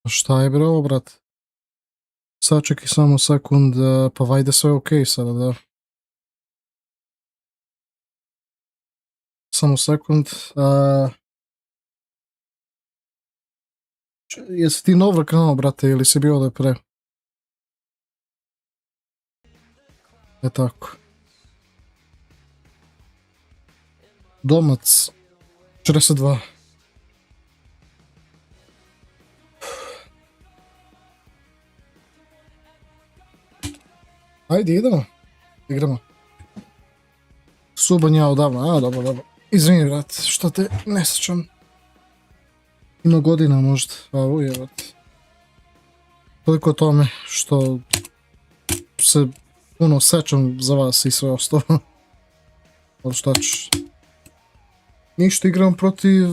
Šta je bro, brat? Sačekaj samo sekund, pa vajde sve okej sada, da. Samo sekund. Jesi ti nov kanal, brate, ili si bio da je pre? Je tako. Domac. 42. Ajde, idemo. Igramo. Suban ja odavno, dobro. Izvini, brat, što te ne sjećam. Ima godina možda, ujebati. Toliko o tome što se sjećam za vas i sve ostalo. Ali šta ću? Ništa, igram protiv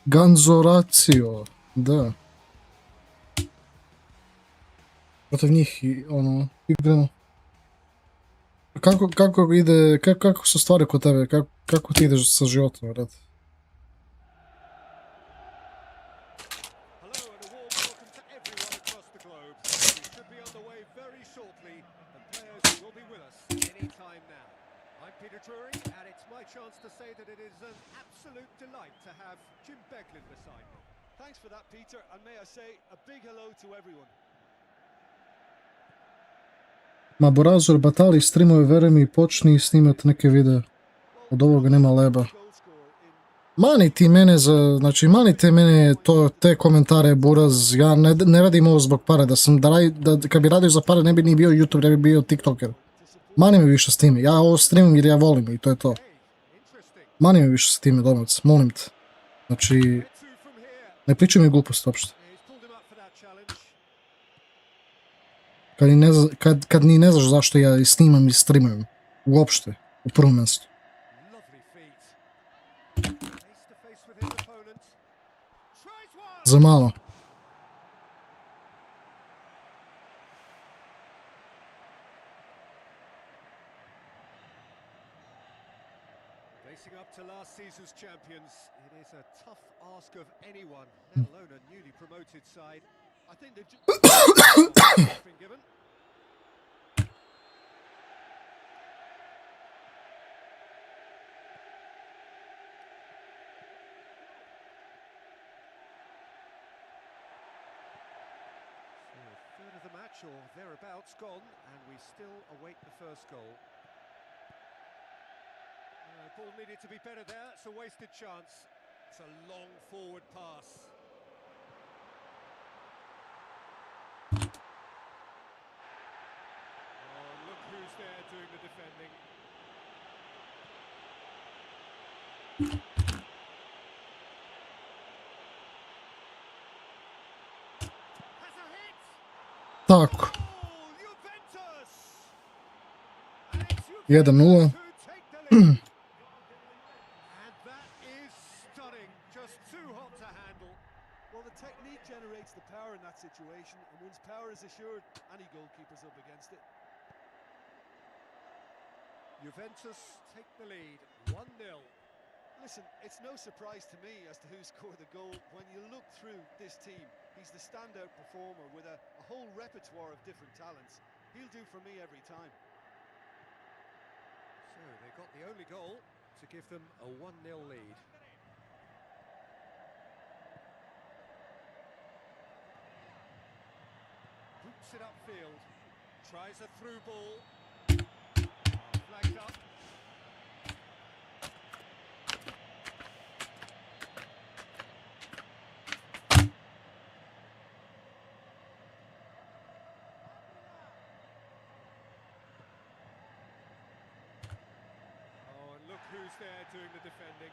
Ganzoracio, da. Protiv njih igramo. Kako ide, kako su stvari kod tebe, kako ti ideš sa životom, vrat? Ma Borazor, batali streamove, veruj mi, počni snimat neke videe. Od ovoga nema leba. Manite mene te komentare, Buraz, ja ne radim ovo zbog pare, kad bi radio za pare ne bi ni bio YouTube, ne bi bio TikToker. Mani me više s time, ja ovo streamim jer ja volim i to je to. Mani me više s time, domac, molim te. Znači, ne pričaj mi glupost uopšte. Kad ni ne znaš zašto ja i snimam i streamujem. Uopšte, u prvom mjestu. Za malo. Facing up to last season's champions, it is a tough ask of anyone, let alone a newly promoted side. I think they've just been given. Third of the match or thereabouts gone, and we still await the first goal. Ball needed to be better there, it's a wasted chance. It's a long forward pass. Oh, look who's there doing the defending. Has a hit! Tako. 1-0. Juventus take the lead, 1-0. Listen, it's no surprise to me as to who scored the goal. When you look through this team, he's the standout performer with a whole repertoire of different talents. He'll do for me every time. So they got the only goal to give them a 1-0 lead. Hoops it upfield, tries a through ball. Flagged up. Oh, and look who's there doing the defending.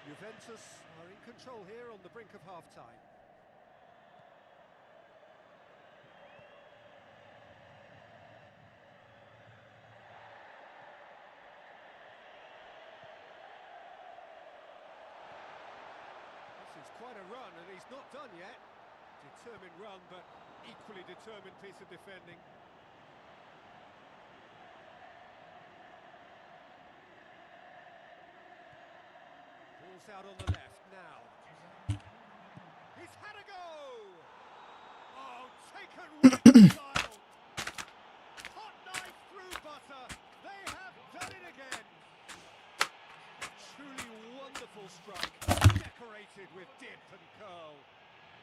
Juventus are in control here on the brink of half-time. Quite a run, and he's not done yet. Determined run, but equally determined piece of defending. bounce out on the left now. He's had a go. Oh, taken with style. Hot knife through butter. They have done it again. Truly wonderful strike, decorated with dip and curl.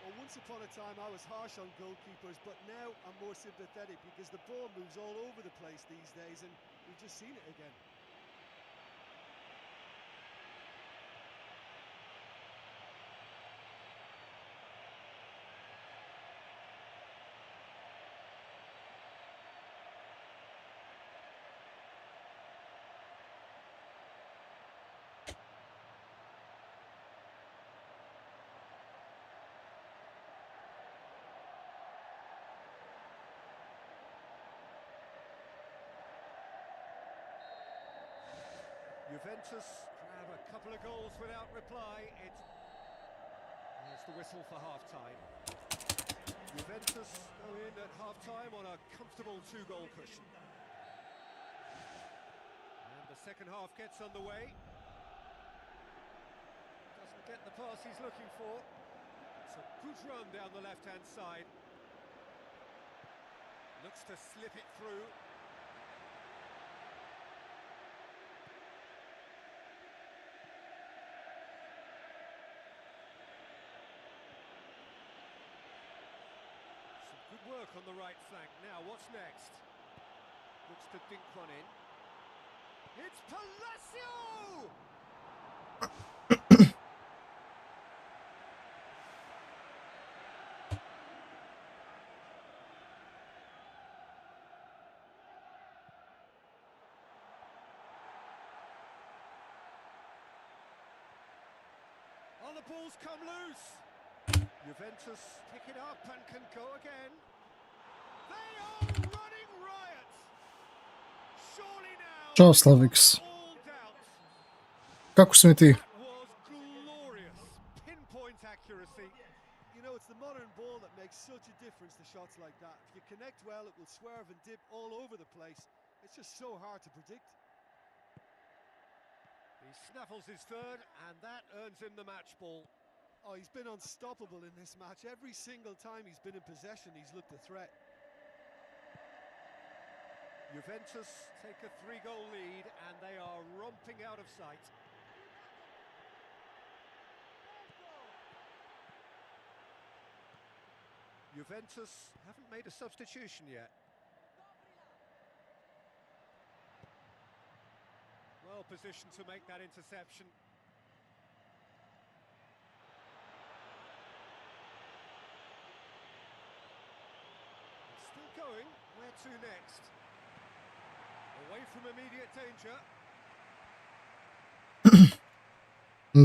Well, once upon a time I was harsh on goalkeepers, but now I'm more sympathetic because the ball moves all over the place these days, and we've just seen it again. Juventus grab a couple of goals without reply. There's the whistle for half-time. Juventus go in at half-time on a comfortable 2-goal cushion. And the second half gets underway. Doesn't get the pass he's looking for. It's a good run down the left-hand side. Looks to slip it through. Good work on the right flank. Now, what's next? Looks to dink one in. It's Palacio! Oh, the ball's come loose. Juventus pick it up and can go again. They are running riot. Surely now. Ćao Slavix. All doubt. Kako si mi ti? That was glorious. Pinpoint accuracy. You know, it's the modern ball that makes such a difference to shots like that. If you connect well, it will swerve and dip all over the place. It's just so hard to predict. He snaffles his third, and that earns him the match ball. Oh, he's been unstoppable in this match. Every single time he's been in possession, he's looked a threat. Juventus take a 3-goal lead, and they are romping out of sight. Juventus haven't made a substitution yet. Well positioned to make that interception. Still going. Where to next? Away from immediate danger.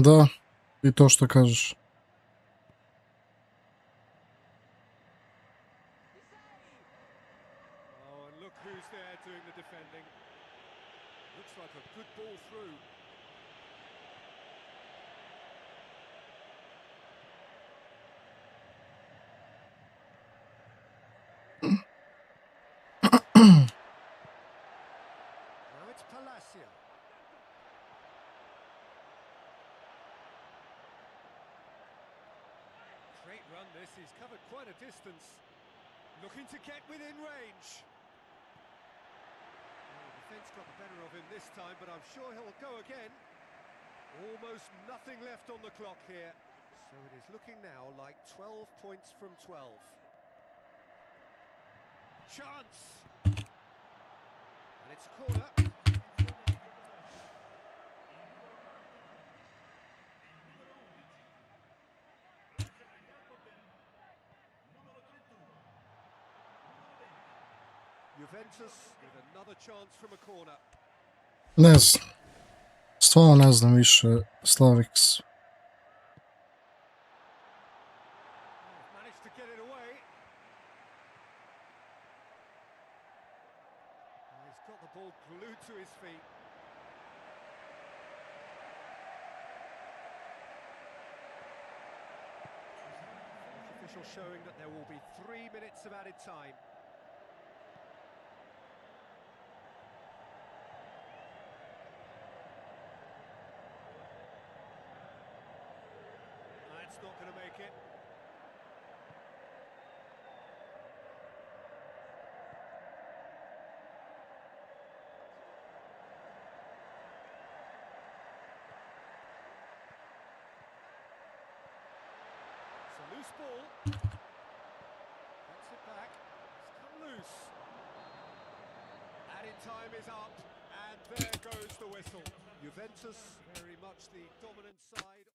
Da, i to što kažeš. Oh, and look who's there doing the defending. Looks like a good ball through. Now it's Palacio. Great run this, he's covered quite a distance. Looking to get within range. Well, the defence got the better of him this time, but I'm sure he'll go again. Almost nothing left on the clock here. So it is looking now like 12 points from 12. Chance! And it's a corner. Juventus with another chance from a corner. Ne znam. Stvarno ne znam više, Slavix. Managed to get it away. He's got the ball glued to his feet. Official showing that there will be 3 minutes of added time. not going to make it. It's a loose ball. Gets it back. It's come loose. Added time is up, and there goes the whistle. Juventus, very much the dominant side.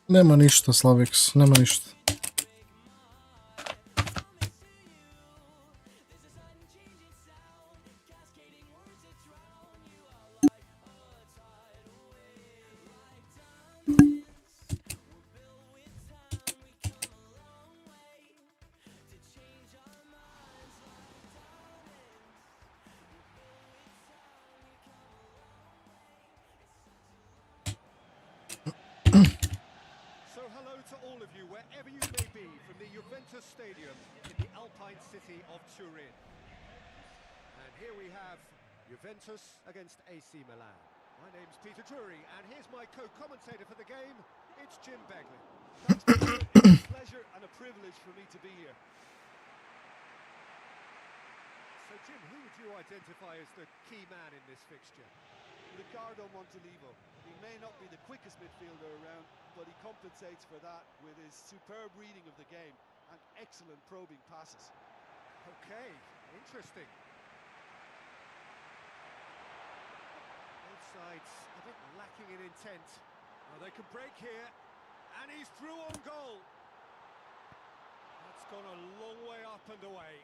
Nema ništa, Slavix, nema ništa. So hello to all of you, wherever you may be, from the Juventus Stadium in the Alpine city of Turin. And here we have Juventus against AC Milan. My name's Peter Drury, and here's my co-commentator for the game. It's Jim Begley. Thanks, Peter. It's a pleasure and a privilege for me to be here. So, Jim, who would you identify as the key man in this fixture? Ricardo Montolivo. He may not be the quickest midfielder around, but he compensates for that with his superb reading of the game and excellent probing passes. Okay, interesting. Both sides a bit lacking in intent. Well, they can break here, and he's through on goal. That's gone a long way up and away.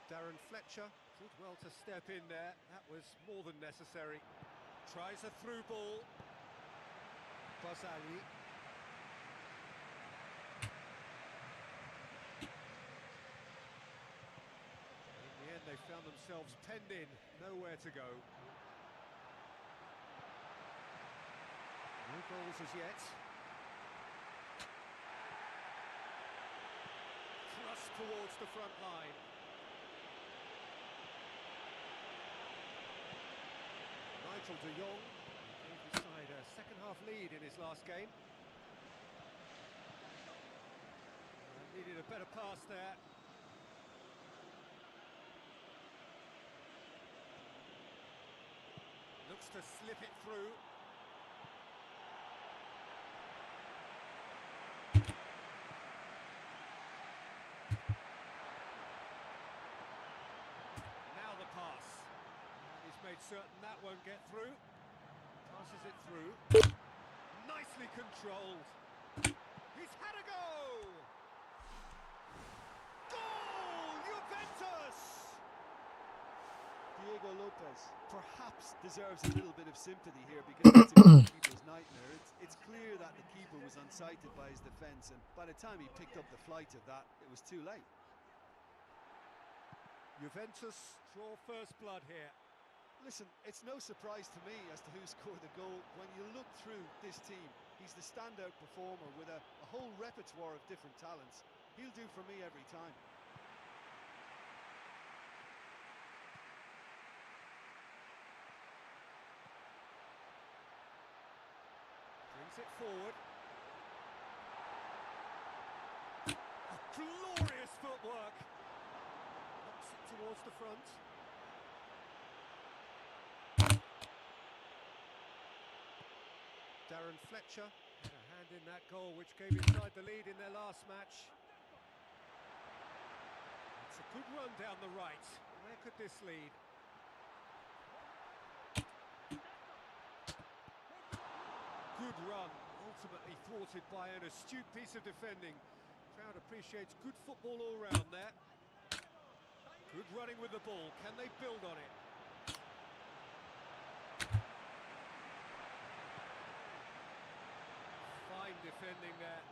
Darren Fletcher did well to step in there. That was more than necessary. Tries a through ball. Basali. In the end, they found themselves penned in, nowhere to go. No goals as yet. Thrust towards the front line. Nigel de Jong gave his side a second-half lead in his last game. Needed a better pass there. Looks to slip it through. Now the pass. He's made certain that won't get through. Passes it through. Nicely controlled. He's had a go! Goal! Juventus! Diego Lopez perhaps deserves a little bit of sympathy here because it's a goalkeeper's nightmare. It's clear that the keeper was unsighted by his defence, and by the time he picked up the flight of that, it was too late. Juventus draw first blood here. Listen, it's no surprise to me as to who scored the goal. When you look through this team, he's the standout performer with a whole repertoire of different talents. He'll do for me every time. Brings it forward. A glorious footwork. Knocks it towards the front. Darren Fletcher had a hand in that goal which gave his side the lead in their last match. It's a good run down the right. Where could this lead? Good run, ultimately thwarted by an astute piece of defending. Crowd appreciates good football all round there. Good running with the ball. Can they build on it? Fine defending there.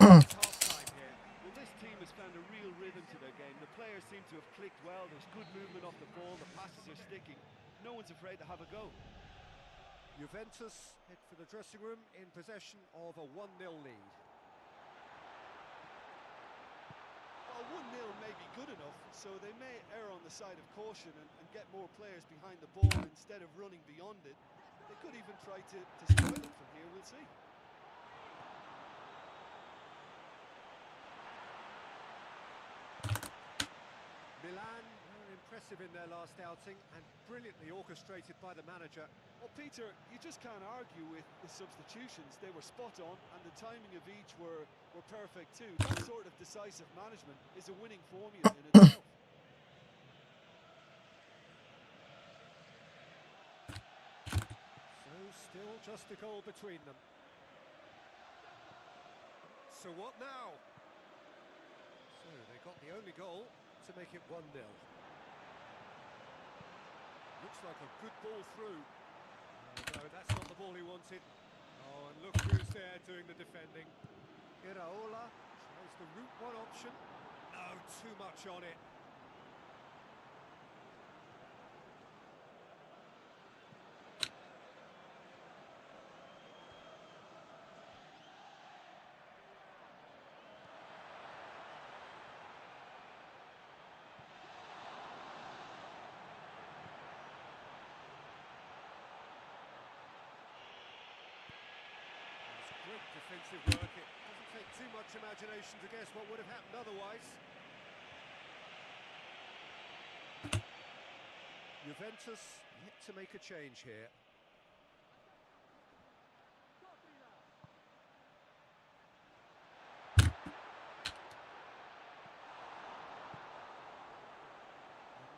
Half-time here. Well, this team has found a real rhythm into their game. The players seem to have clicked well. There's good movement off the ball. The passes are sticking. No one's afraid to have a go. Juventus head for the dressing room in possession of a 1-0 lead. Well, 1-0 may be good enough, so they may err on the side of caution and get more players behind the ball instead of running beyond it. They could even try to spoil it from here, we'll see. Milan were impressive in their last outing and brilliantly orchestrated by the manager. Well, Peter, you just can't argue with the substitutions. They were spot on, and the timing of each were perfect too. That sort of decisive management is a winning formula in itself. So still just a goal between them. So what now? So they got the only goal to make it 1-0. Looks like a good ball through. Oh, no, that's not the ball he wanted. Oh, and look who's there doing the defending. Iraola tries the route one option. No, too much on it. Great defensive work. It doesn't take too much imagination to guess what would have happened otherwise. Juventus yet to make a change here.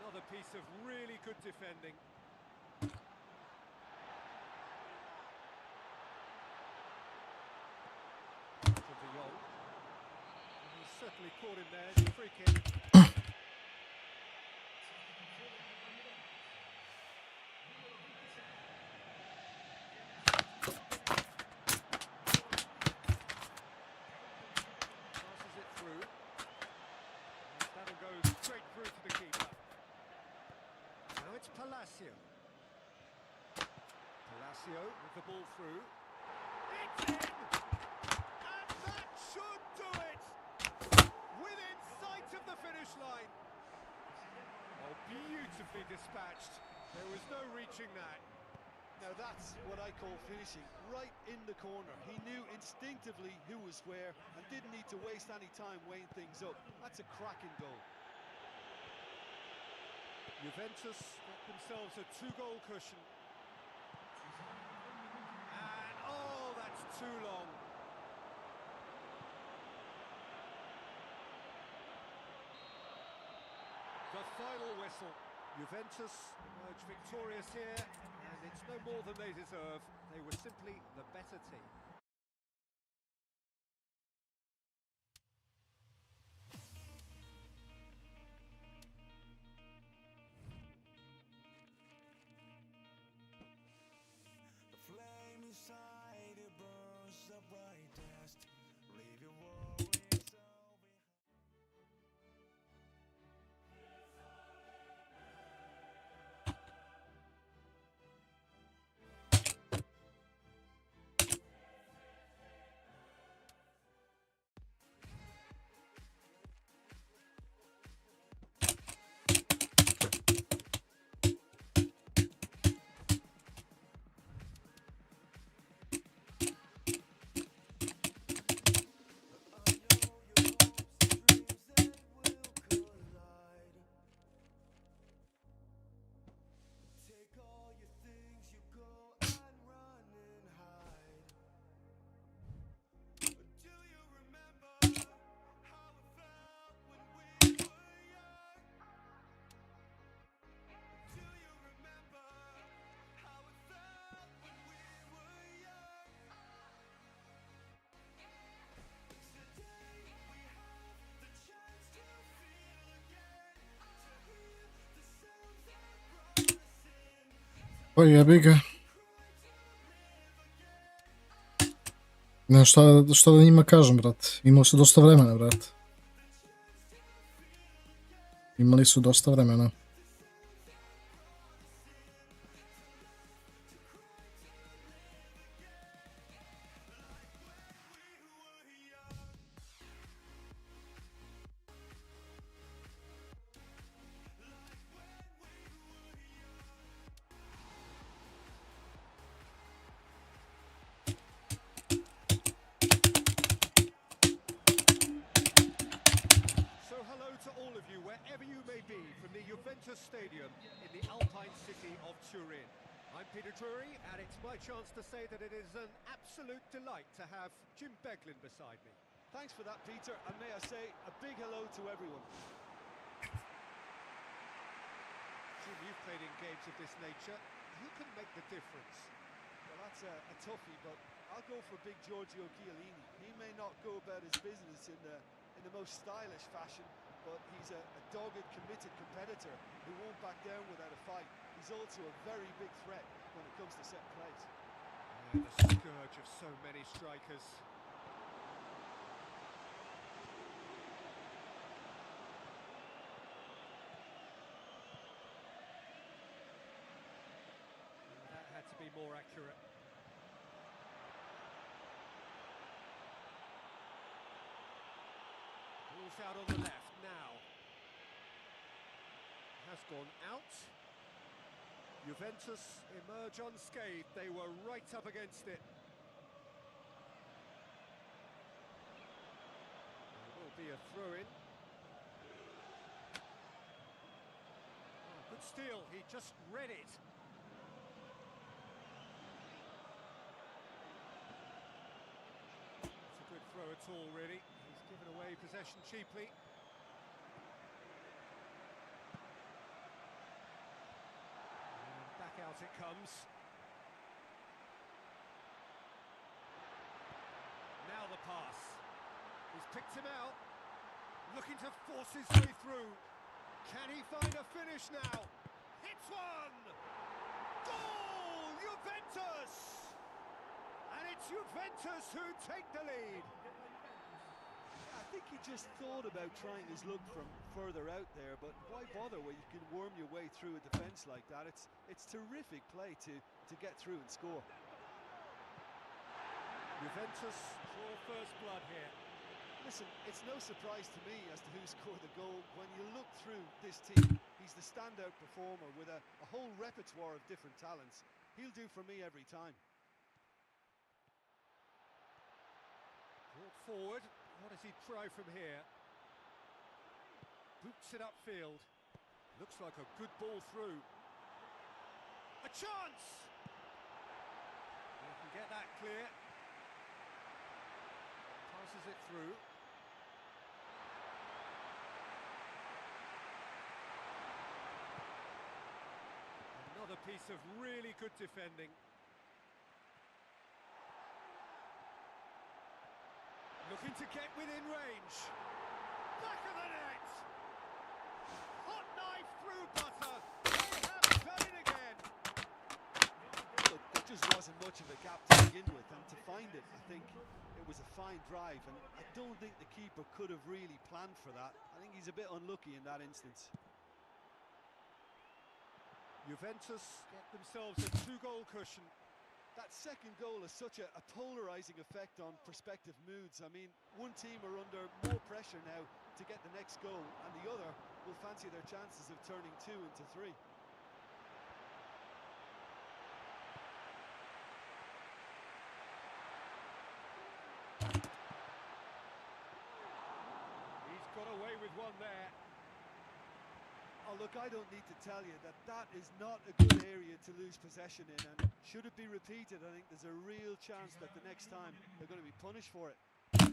Another piece of really good defending. He's certainly caught him there. It's a free kick. Passes it through. That'll go straight through to the keeper. Now it's Palacio. Palacio with the ball through. It's in! Should do it! Within sight of the finish line. Oh, beautifully dispatched. There was no reaching that. Now that's what I call finishing, right in the corner. He knew instinctively who was where and didn't need to waste any time weighing things up. That's a cracking goal. Juventus got themselves a 2-goal cushion. And oh, that's too long. The final whistle. Juventus emerge victorious here, and it's no more than they deserve. They were simply the better team. The flame inside it burns the brightest. Leave your worries all behind. Pa jebi ga. Ne, šta da njima kažem, brat. Imao se dosta vremena, brat. Imali su dosta vremena. So hello to all of you, wherever you may be, from the Juventus Stadium in the Alpine city of Turin. I'm Peter Drury, and it's my chance to say that it is an absolute delight to have Jim Beglin beside me. Thanks for that, Peter, and may I say a big hello to everyone. Jim, you've played in games of this nature. Who can make the difference? Well, that's a toughie, but I'll go for big Giorgio Chiellini. He may not go about his business in the most stylish fashion, but he's a dogged, committed competitor who won't back down without a fight. He's also a very big threat when it comes to set plays. Yeah, the scourge of so many strikers. That had to be more accurate. Ball's out on the left now. Has gone out. Juventus emerge unscathed. They were right up against it. There will be a throw-in. Oh, good steal. He just read it. It's a good throw at all, really. He's given away possession cheaply. Back out it comes. Now the pass. He's picked him out. Looking to force his way through. Can he find a finish now? Hits one! Goal! Juventus! And it's Juventus who take the lead. I think he just thought about trying his luck from further out there, but why bother when you can worm your way through a defence like that? It's terrific play to get through and score. Juventus draw first blood here. Listen, it's no surprise to me as to who scored the goal. When you look through this team, he's the standout performer with a whole repertoire of different talents. He'll do for me every time. Brought forward. What does he try from here? Boots it upfield. Looks like a good ball through. A chance! He can get that clear. Passes it through. Another piece of really good defending. Looking to get within range. Back of the net! Hot knife through butter. They have done it again. Look, there just wasn't much of a gap to begin with, and to find it, I think it was a fine drive, and I don't think the keeper could have really planned for that. I think he's a bit unlucky in that instance. Juventus get themselves a 2-goal cushion. That second goal has such a polarising effect on prospective moods. I mean, one team are under more pressure now to get the next goal, and the other will fancy their chances of turning 2 into 3. He's got away with one there. Oh, look, I don't need to tell you that that is not a good area to lose possession in, and should it be repeated, I think there's a real chance that the next time they're going to be punished for it. And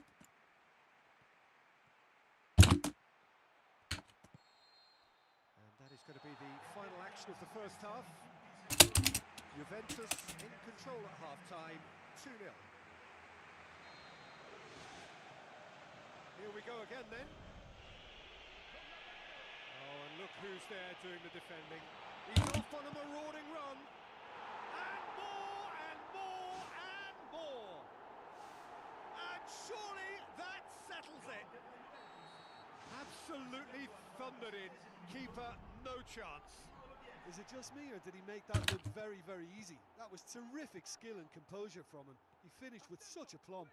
that is going to be the final action of the first half. Juventus in control at half-time, 2-0. Here we go again then. Oh, and look who's there doing the defending. He's off on a marauding run. And more, and more, and more. And surely that settles it. Absolutely thundered in. Keeper, no chance. Is it just me, or did he make that look very, very easy? That was terrific skill and composure from him. He finished with such aplomb.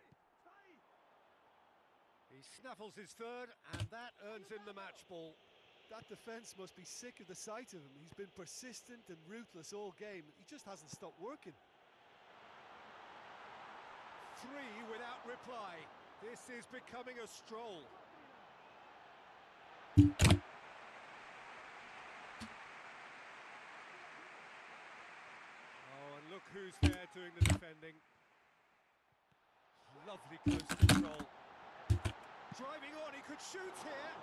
He snaffles his third, and that earns him the match ball. That defence must be sick of the sight of him. He's been persistent and ruthless all game. He just hasn't stopped working. 3 without reply. This is becoming a stroll. Oh, and look who's there doing the defending. Lovely close control. Driving on, he could shoot here.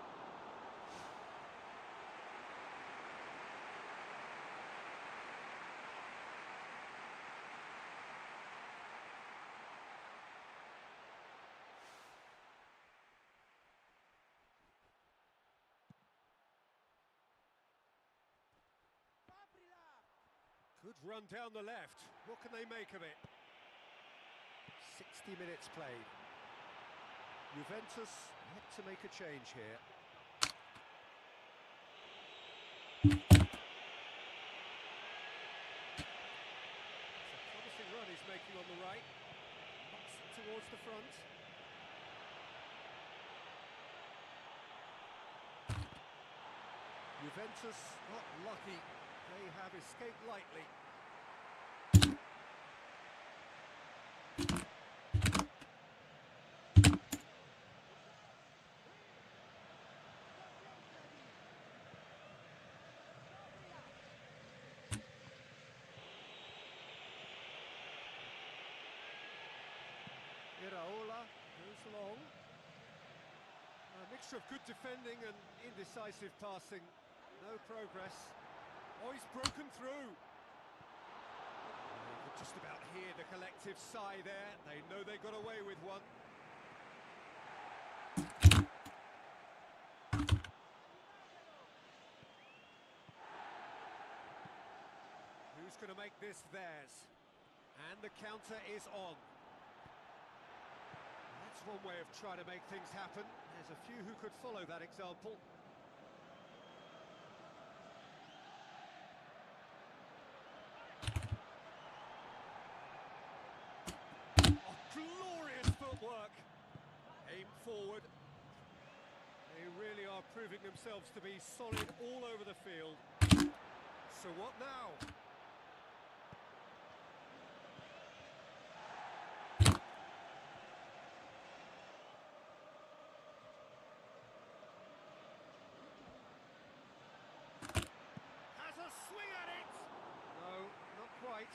Good run down the left. What can they make of it? 60 minutes played. Juventus yet to make a change here. It's a promising run he's making on the right. Knocks it towards the front. Juventus not lucky. They have escaped lightly. Iraola goes along. A mixture of good defending and indecisive passing. No progress. Oh, he's broken through. You could just about hear the collective sigh there. They know they got away with one. Who's going to make this theirs? And the counter is on. That's one way of trying to make things happen. There's a few who could follow that example. Glorious footwork. Aim forward. They really are proving themselves to be solid all over the field. So what now? Has a swing at it. No, not quite.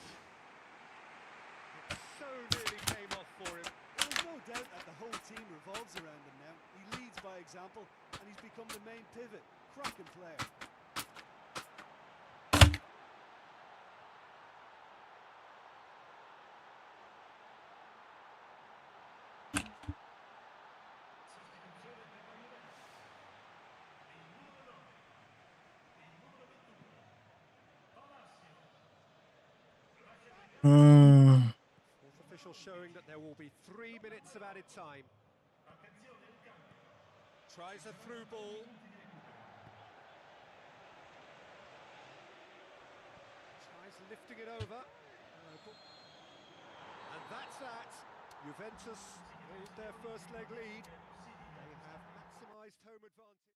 It so nearly came off for him. There's no doubt that the whole team revolves around him now. He leads by example, and he's become the main pivot. Cracking player. Fourth official showing that there will be 3 minutes of added time. Tries a through ball. Tries lifting it over. And that's that. Juventus made their first leg lead. They have maximised home advantage.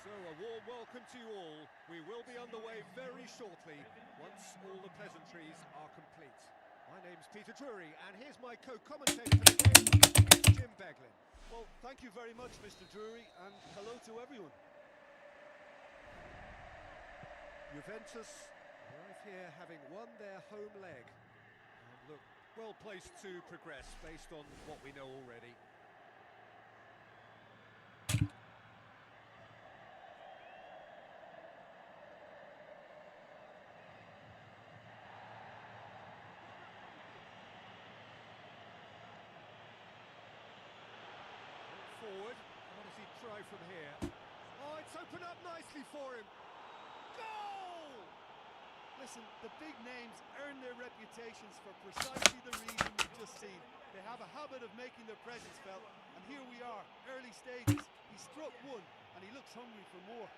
So a warm welcome to you all. We will be underway very shortly, once all the pleasantries are complete. My name's Peter Drury, and here's my co-commentator for the game, Jim Beglin. Well, thank you very much, Mr. Drury, and hello to everyone. Juventus arrive here having won their home leg. And look, well placed to progress based on what we know already. try from here. Oh, it's opened up nicely for him. Goal! Listen, the big names earn their reputations for precisely the reason you've just seen. They have a habit of making their presence felt, and here we are, early stages. He struck one, and he looks hungry for more.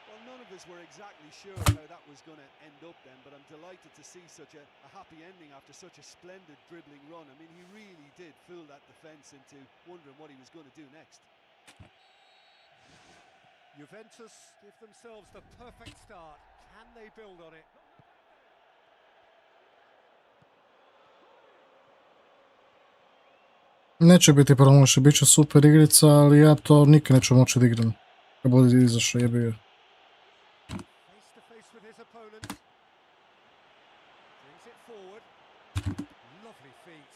Well, none of us were exactly sure how that was going to end up then, but I'm delighted to see such a happy ending after such a splendid dribbling run. I mean, he really did fool that defence into wondering what he was going to do next. Juventus give themselves the perfect start. Can they build on it? Neće biti promotion, bit će super igrica, ali ja to nikad neću moći da igram. Kad bude izašao, jebi ga. Face to face with his opponent. Brings it forward. Lovely feet.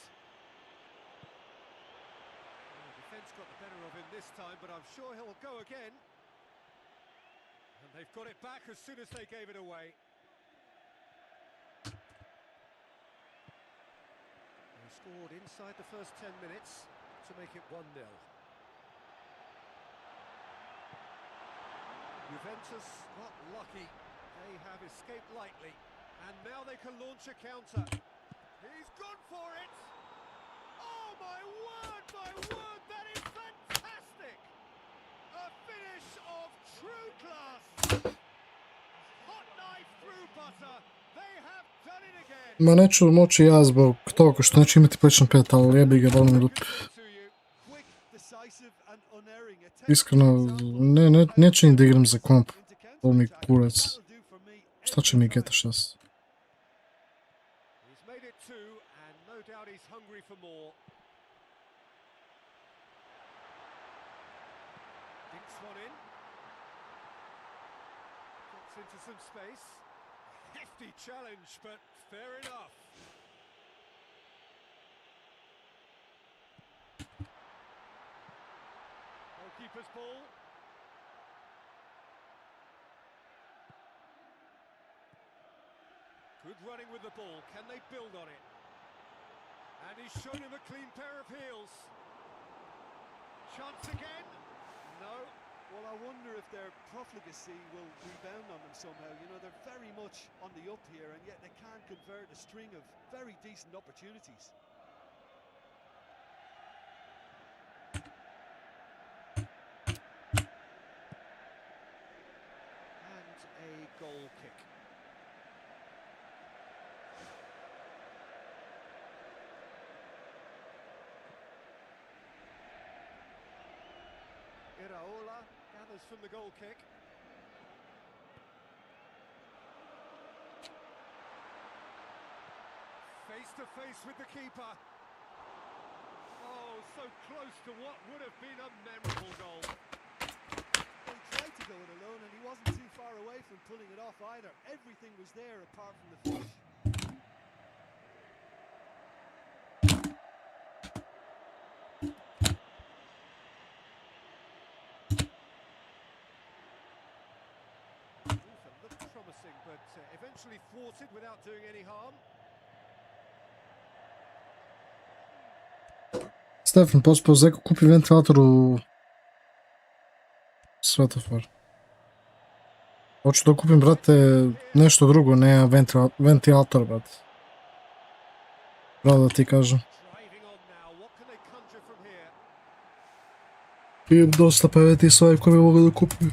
The defence got the better of him this time, but I'm sure he'll go again. And they've got it back as soon as they gave it away. They scored inside the first 10 minutes to make it 1-0. Juventus got lucky. They have escaped lightly. And now they can launch a counter. He's gone for it! Oh my word, that is fantastic! A finish of true class! Hot knife through butter. They have done it again! Ma neću moći ja zbog toga što neću imati PlayStation 5, ali jebi ga, volim dupe. Iskreno, neću ni da igram za komp. Ovo mi kurac. Šta će mi GTA 6? He's made it two, and no doubt he's hungry for more. Dinks one in. Gets into some space. Hefty challenge, but fair enough. Goalkeeper's ball. Good running with the ball. Can they build on it? And he's shown him a clean pair of heels. Chance again? No. Well, I wonder if their profligacy will rebound on them somehow. You know, they're very much on the up here, and yet they can't convert a string of very decent opportunities. And a goal kick. Iraola gathers from the goal kick. Face to face with the keeper. Oh, so close to what would have been a memorable goal. He tried to go it alone, and he wasn't too far away from pulling it off either. Everything was there apart from the finish. Looked promising, but eventually thwarted without doing any harm. Stefan, pospao Zeka kupi ventilator u Svetofor. Hoću da kupim, brate, nešto drugo, ne ventilator, brate. Pravo da ti kažem. Driving on now. What can they conjure from here? Imam dosta pametnijih stvari koje bi mogao da kupim.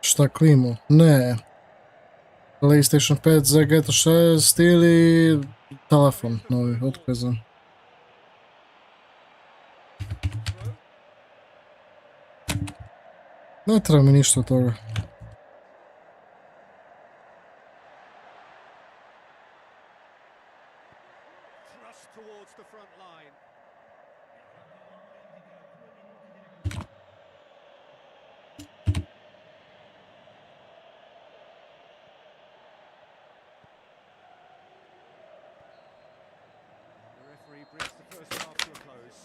Šta klimu? Ne. PlayStation 5 za GTA 6 ili telefon novi, otkazan. Ne treba mi ništa od toga. Thrust towards the front line. The referee brings the first half to a close.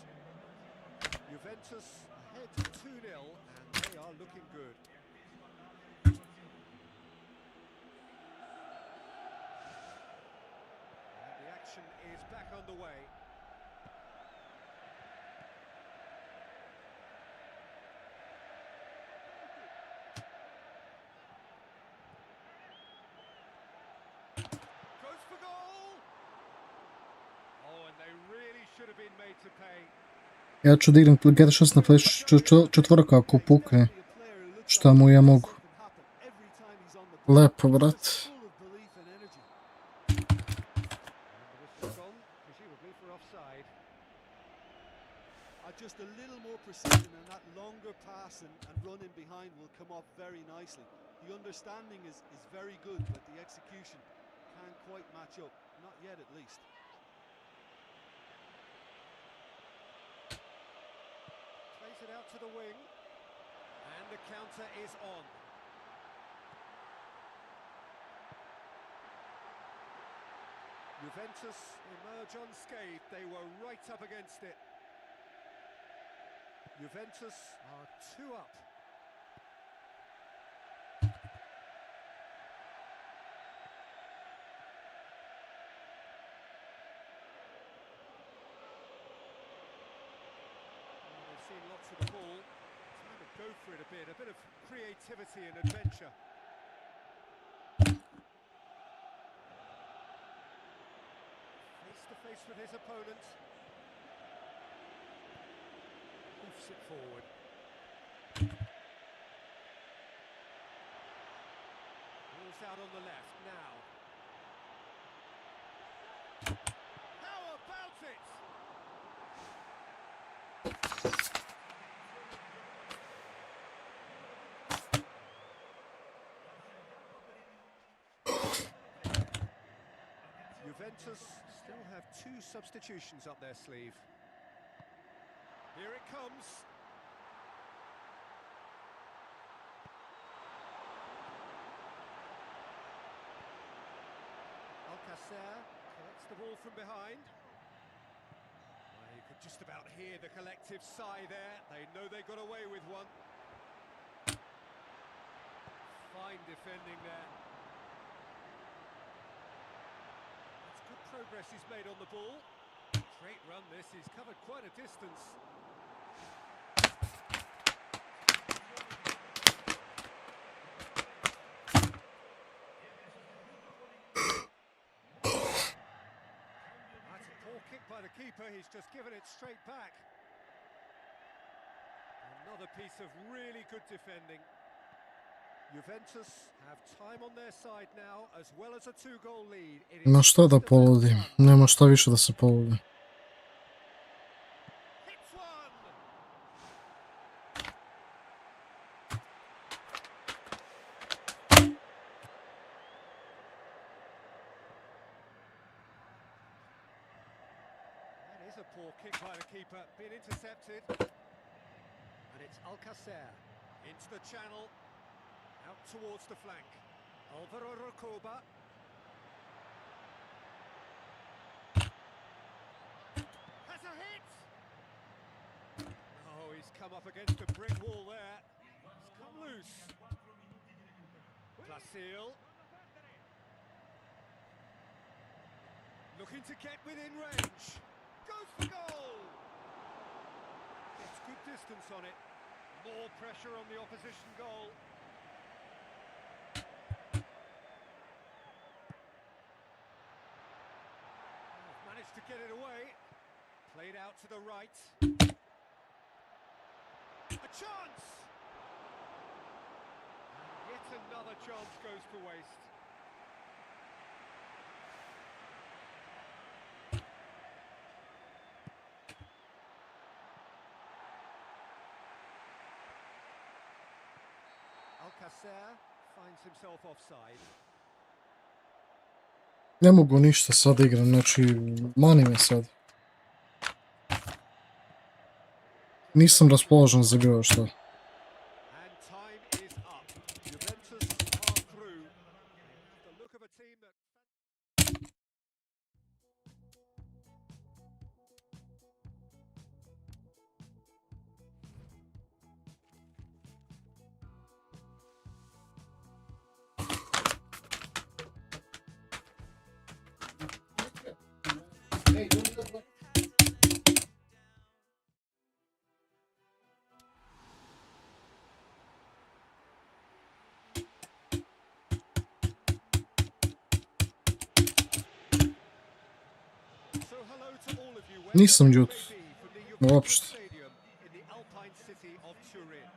Juventus ahead 2-0, and they are looking good. And the underway. Goes for goal. Oh, and they really should have been made to pay. Ja ću da igram GT6 na PS4 ako pukne. Šta mu ja mogu? Lepo, brat. Just a little more precision and that longer pass and run in behind will come off very nicely. The understanding is very good, but the execution can't quite match up. Not yet, at least. Plays it out to the wing. And the counter is on. Juventus emerge unscathed. They were right up against it. Juventus are 2 up. They've seen lots of the ball. Time to go for it a bit of creativity and adventure. Face to face with his opponent. Moves it forward. Ball's out on the left now. How about it? Juventus still have 2 substitutions up their sleeve. Here it comes. Alcacer collects the ball from behind. Well, you could just about hear the collective sigh there. They know they got away with one. Fine defending there. That's good progress he's made on the ball. Great run this, he's covered quite a distance. That's a poor kick by the keeper, he's just given it straight back. Another piece of really good defending. Juventus have time on their side now, as well as a 2-goal lead. Ma šta da poludim? Nema šta više da se poludi. That is a poor kick by the keeper, been intercepted. And it's Alcacer into the channel. Out towards the flank. Alvaro Recoba. Has a hit! Oh, he's come up against a brick wall there. He's come loose. Placil. Looking to get within range. Goes for goal! Gets good distance on it. More pressure on the opposition goal. Managed to get it away. Played out to the right. A chance! And yet another chance goes to waste. Alcacer finds himself offside. Ne mogu ništa sad igram, znači mani me sad. Nisam raspoložen za bilo što. And time is up. Juventus are through. The look of a team that So hello to all of you. Nisam wherever you ljut. may be, from the Juventus Uopšte. Stadium in the Alpine city of Turin.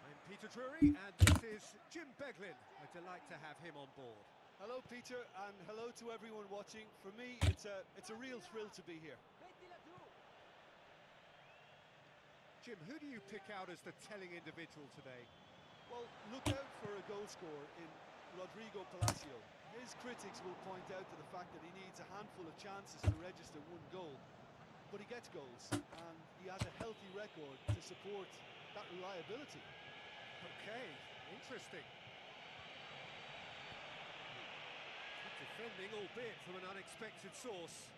I'm Peter Drury, and this is Jim Beglin. A delight to have him on board. Hello, Peter, and hello to everyone watching. For me, it's a real thrill to be here. Jim, who do you pick out as the telling individual today? Well, look out for a goal scorer in Rodrigo Palacio. His critics will point out to the fact that he needs a handful of chances to register one goal, but he gets goals, and he has a healthy record to support that reliability. Okay, interesting. Good defending, albeit from an unexpected source.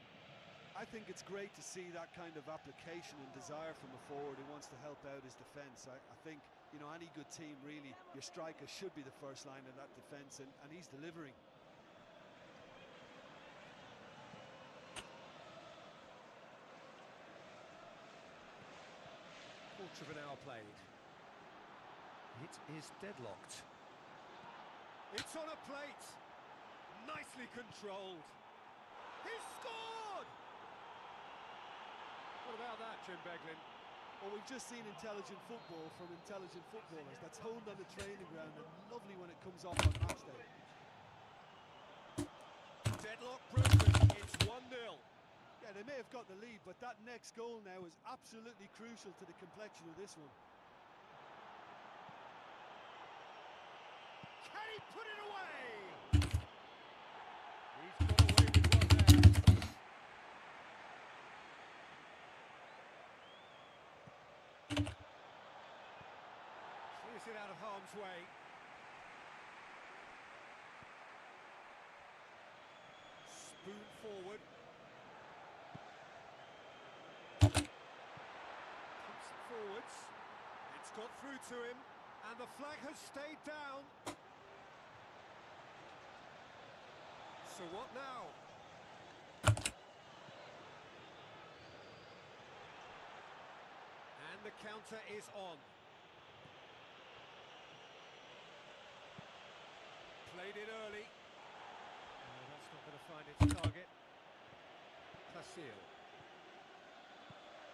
I think it's great to see that kind of application and desire from a forward who wants to help out his defence. I think, you know, any good team, really, your striker should be the first line of that defence, and he's delivering. Quarter of an hour played. It is deadlocked. It's on a plate. Nicely controlled. He's scored! What about that, Jim Beglin? Well, we've just seen intelligent football from intelligent footballers. That's honed on the training ground and lovely when it comes off on match day. Deadlock broken. It's 1-0. Yeah, they may have got the lead, but that next goal now is absolutely crucial to the complexion of this one. Can he put it away? He's got away with one there. Clears it out of harm's way. Spoon forward. Keeps it forwards. It's got through to him, and the flag has stayed down. So what now? And the counter is on. Played it early. Oh, that's not going to find its target. Placille.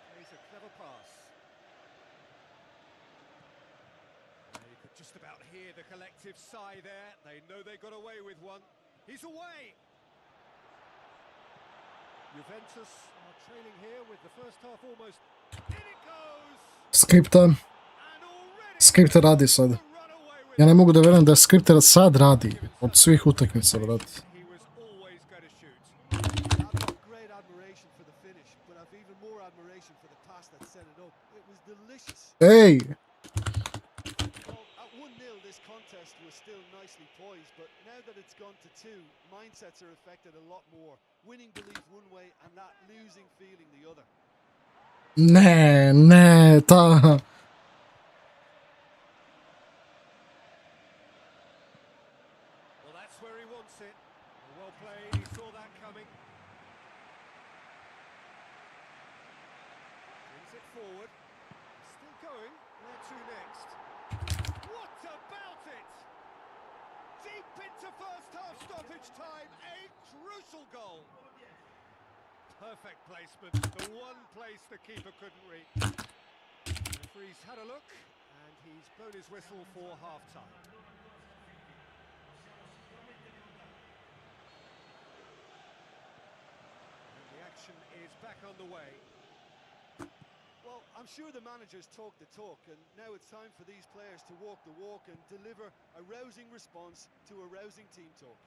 Plays a clever pass. You could just about hear the collective sigh there. They know they got away with one. He's away! Juventus are trailing here with the first half almost. In it goes! Skripta. And already Skripta radi sad. the runaway with Ja ne mogu da vjerujem da Skripta sad radi. Od svih utakmica, brate. he was always going to shoot. I've got great admiration for the finish, but I've even more admiration for the pass that set it up. It was delicious. Ej! Well, at 1-0, this contest was still nicely poised, but now that it's gone to 2, mindsets are affected a lot more. Winning belief one way and that losing feeling the other. Ne, ta... Well, that's where he wants it. Well played, he saw that coming. Brings it forward. Still going. Where to next? What about it? Deep into first half stoppage time. A crucial goal. Perfect placement. The one place the keeper couldn't reach. The referee's had a look and he's blown his whistle for half-time. And the action is back on the way. Well, I'm sure the managers talk the talk, and now it's time for these players to walk the walk and deliver a rousing response to a rousing team talk.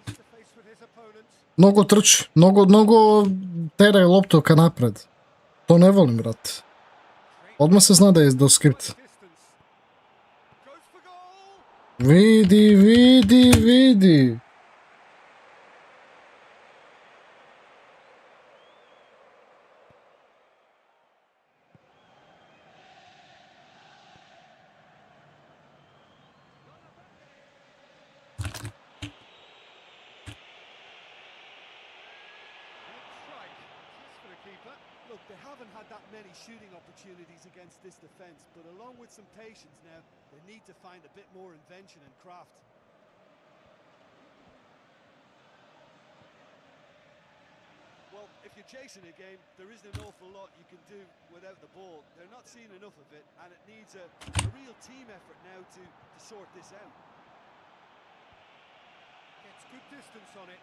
Face to face with his opponent. Mnogo trči, mnogo teraj loptu ka napred. To ne volim, brate. Odmah se zna da je do skripta. Distance. Goes for goal. Vidi. keeper. Look, they haven't had that many shooting opportunities against this defence, but along with some patience now, they need to find a bit more invention and craft. Well, if you're chasing a game, there isn't an awful lot you can do without the ball. They're not seeing enough of it, and it needs a real team effort now to sort this out. Gets good distance on it.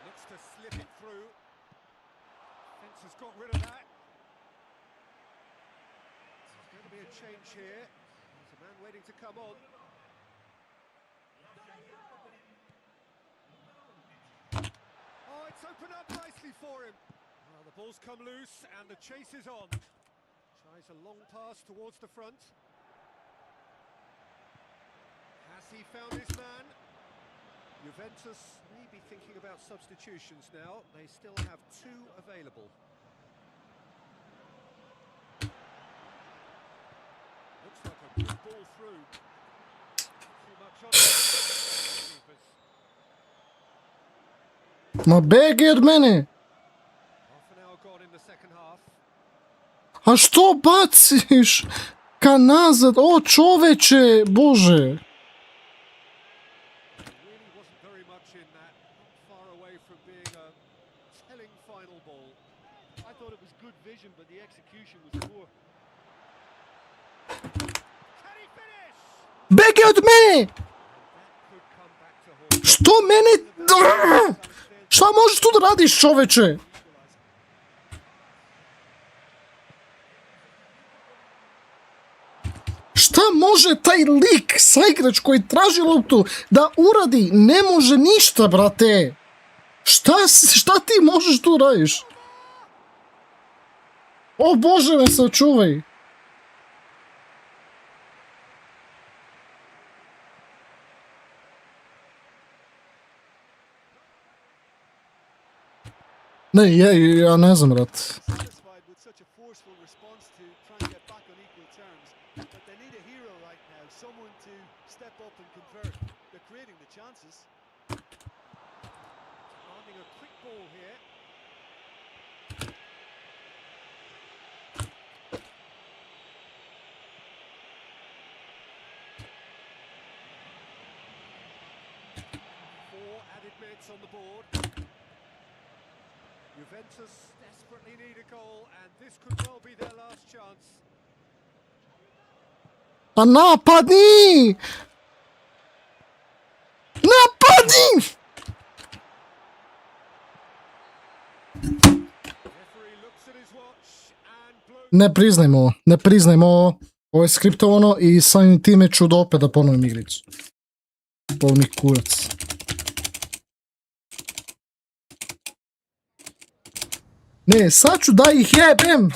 Looks to slip it through. Fence has got rid of that. There's going to be a change here. There's a man waiting to come on. Oh, it's opened up nicely for him. Well, the ball's come loose and the chase is on. Tries a long pass towards the front. Has he found his man? Juventus may be thinking about substitutions now. They still have 2 available. Looks like a good ball through. Too much on it. Ma begi od mene! Half an hour gone in the second half. A što baciš? Ka nazad, o čoveče, bože! Really wasn't very much in that. Not far away from being a telling final ball. I thought it was good vision, but the execution was poor. Can he finish? Begi od mene! That could come back to haunt. Što mene... Šta možeš tu da radiš, čoveče? Šta može taj lik, saigrač koji traži loptu da uradi? Ne može ništa, brate! Šta ti možeš tu radiš? O Bože, me sačuvaj! Ne, ja ne znam, brat. Satisfied with such a forceful response to try and get back on equal terms, but they need a hero right now, someone to step up and convert. They're creating the chances. Finding a quick ball here. Four added minutes on the board. Juventus desperately need a goal, and this could well be their last chance. A napadni! Napadni! Referee looks at his watch and blows. Ne priznajmo ovo. Ovo je skriptovano i samim time ću da opet da ponovim igricu. Polni kurac. Ne, sad ću da ih jebem!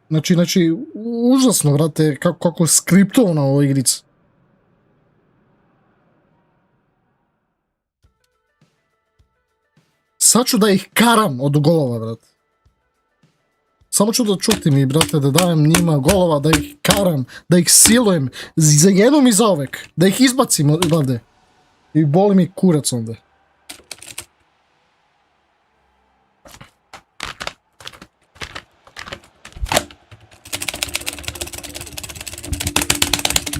Znači, užasno, vrate, kako skriptovana ova igrica. Sad ću da ih karam od golova, vrate. Samo ću da čutim i, brate, da dajem njima golova, da ih karam, da ih silujem, za jednom i zauvek, da ih izbacim odavde. I boli mi kurac onda.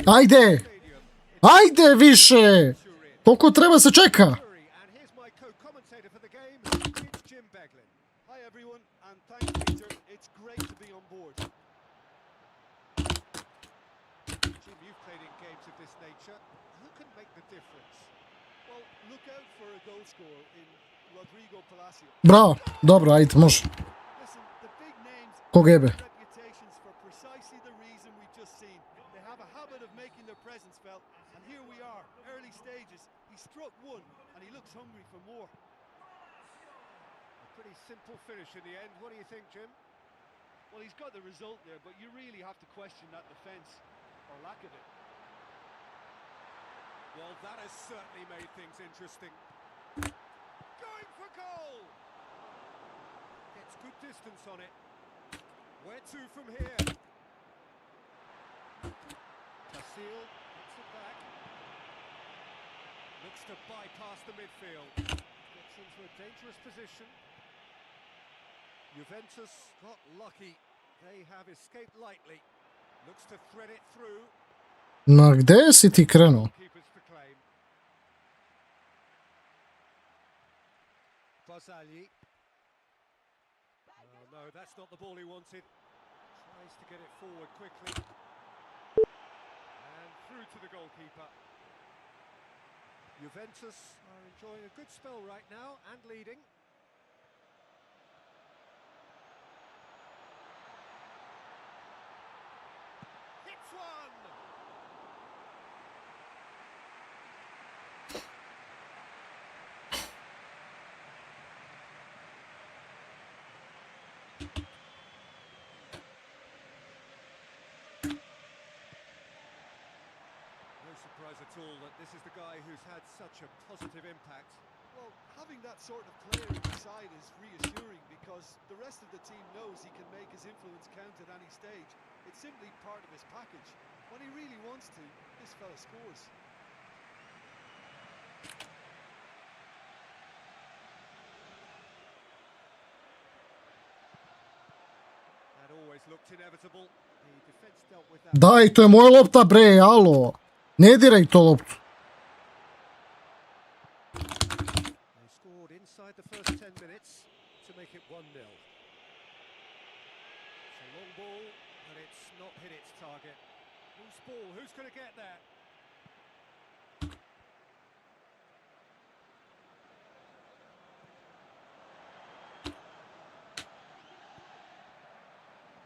Ajde! Ajde više! Koliko treba se čeka? And here's my co-commentator for the game, it's Jim Beglin. Hi everyone, and thank you, Peter. It's great to be on board. Jim, you've played in games of this nature. Who can make the difference? Well, look out for a goal scorer in Rodrigo Palacio. Bravo, dobro, ajde, može. Listen, the big names Koga jebe? have reputations for precisely the reason we've just seen. They have a habit of making their presence felt, and here we are, early stages. He struck one, and he looks hungry for more. A pretty simple finish in the end. What do you think, Jim? Well, he's got the result there, but you really have to question that defence, or lack of it. Well, that has certainly made things interesting. Going for goal! Gets good distance on it. Where to from here? Seal gets it back. Looks to bypass the midfield. Gets into a dangerous position. Juventus got lucky. They have escaped lightly. Looks to thread it through. Ma gde si ti krenuo? Keepers for claim. Barzagli. Oh no, that's not the ball he wanted. Tries to get it forward quickly. And through to the goalkeeper. Juventus are enjoying a good spell right now and leading. Hits one! No surprise at all that this is the guy who's had such a positive impact. Well, having that sort of player in the side is reassuring because the rest of the team knows he can make his influence count at any stage. It's simply part of his package. When he really wants to, this fella scores. That always looked inevitable. The defense dealt with that. Daj, to je moja lopta bre, alo. Ne diraj to loptu. They scored inside the first 10 minutes to make it 1-0. It's a long ball, but it's not hit its target. Whose ball? Who's going to get there?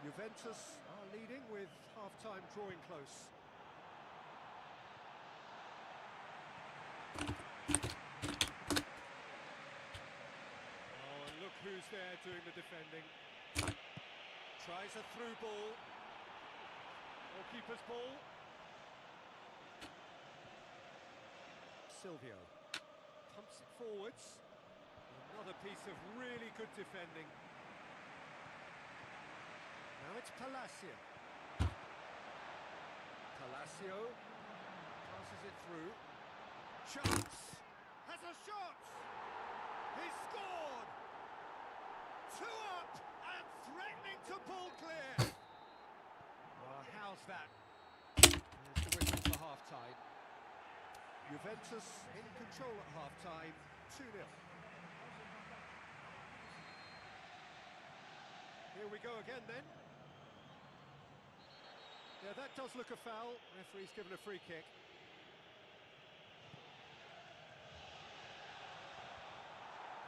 Juventus are leading with half-time drawing close. Oh, and look who's there doing the defending. Tries a through ball. Goalkeeper's ball. Silvio pumps it forwards. Another piece of really good defending. Now it's Palacio. Palacio passes it through. Chance! Has a shot! He's scored! 2 up and threatening to pull clear. Well, how's that? There's the whistle for half-time. Juventus in control at half-time, 2-0. Here we go again then. Yeah, that does look a foul. Referee's given a free kick.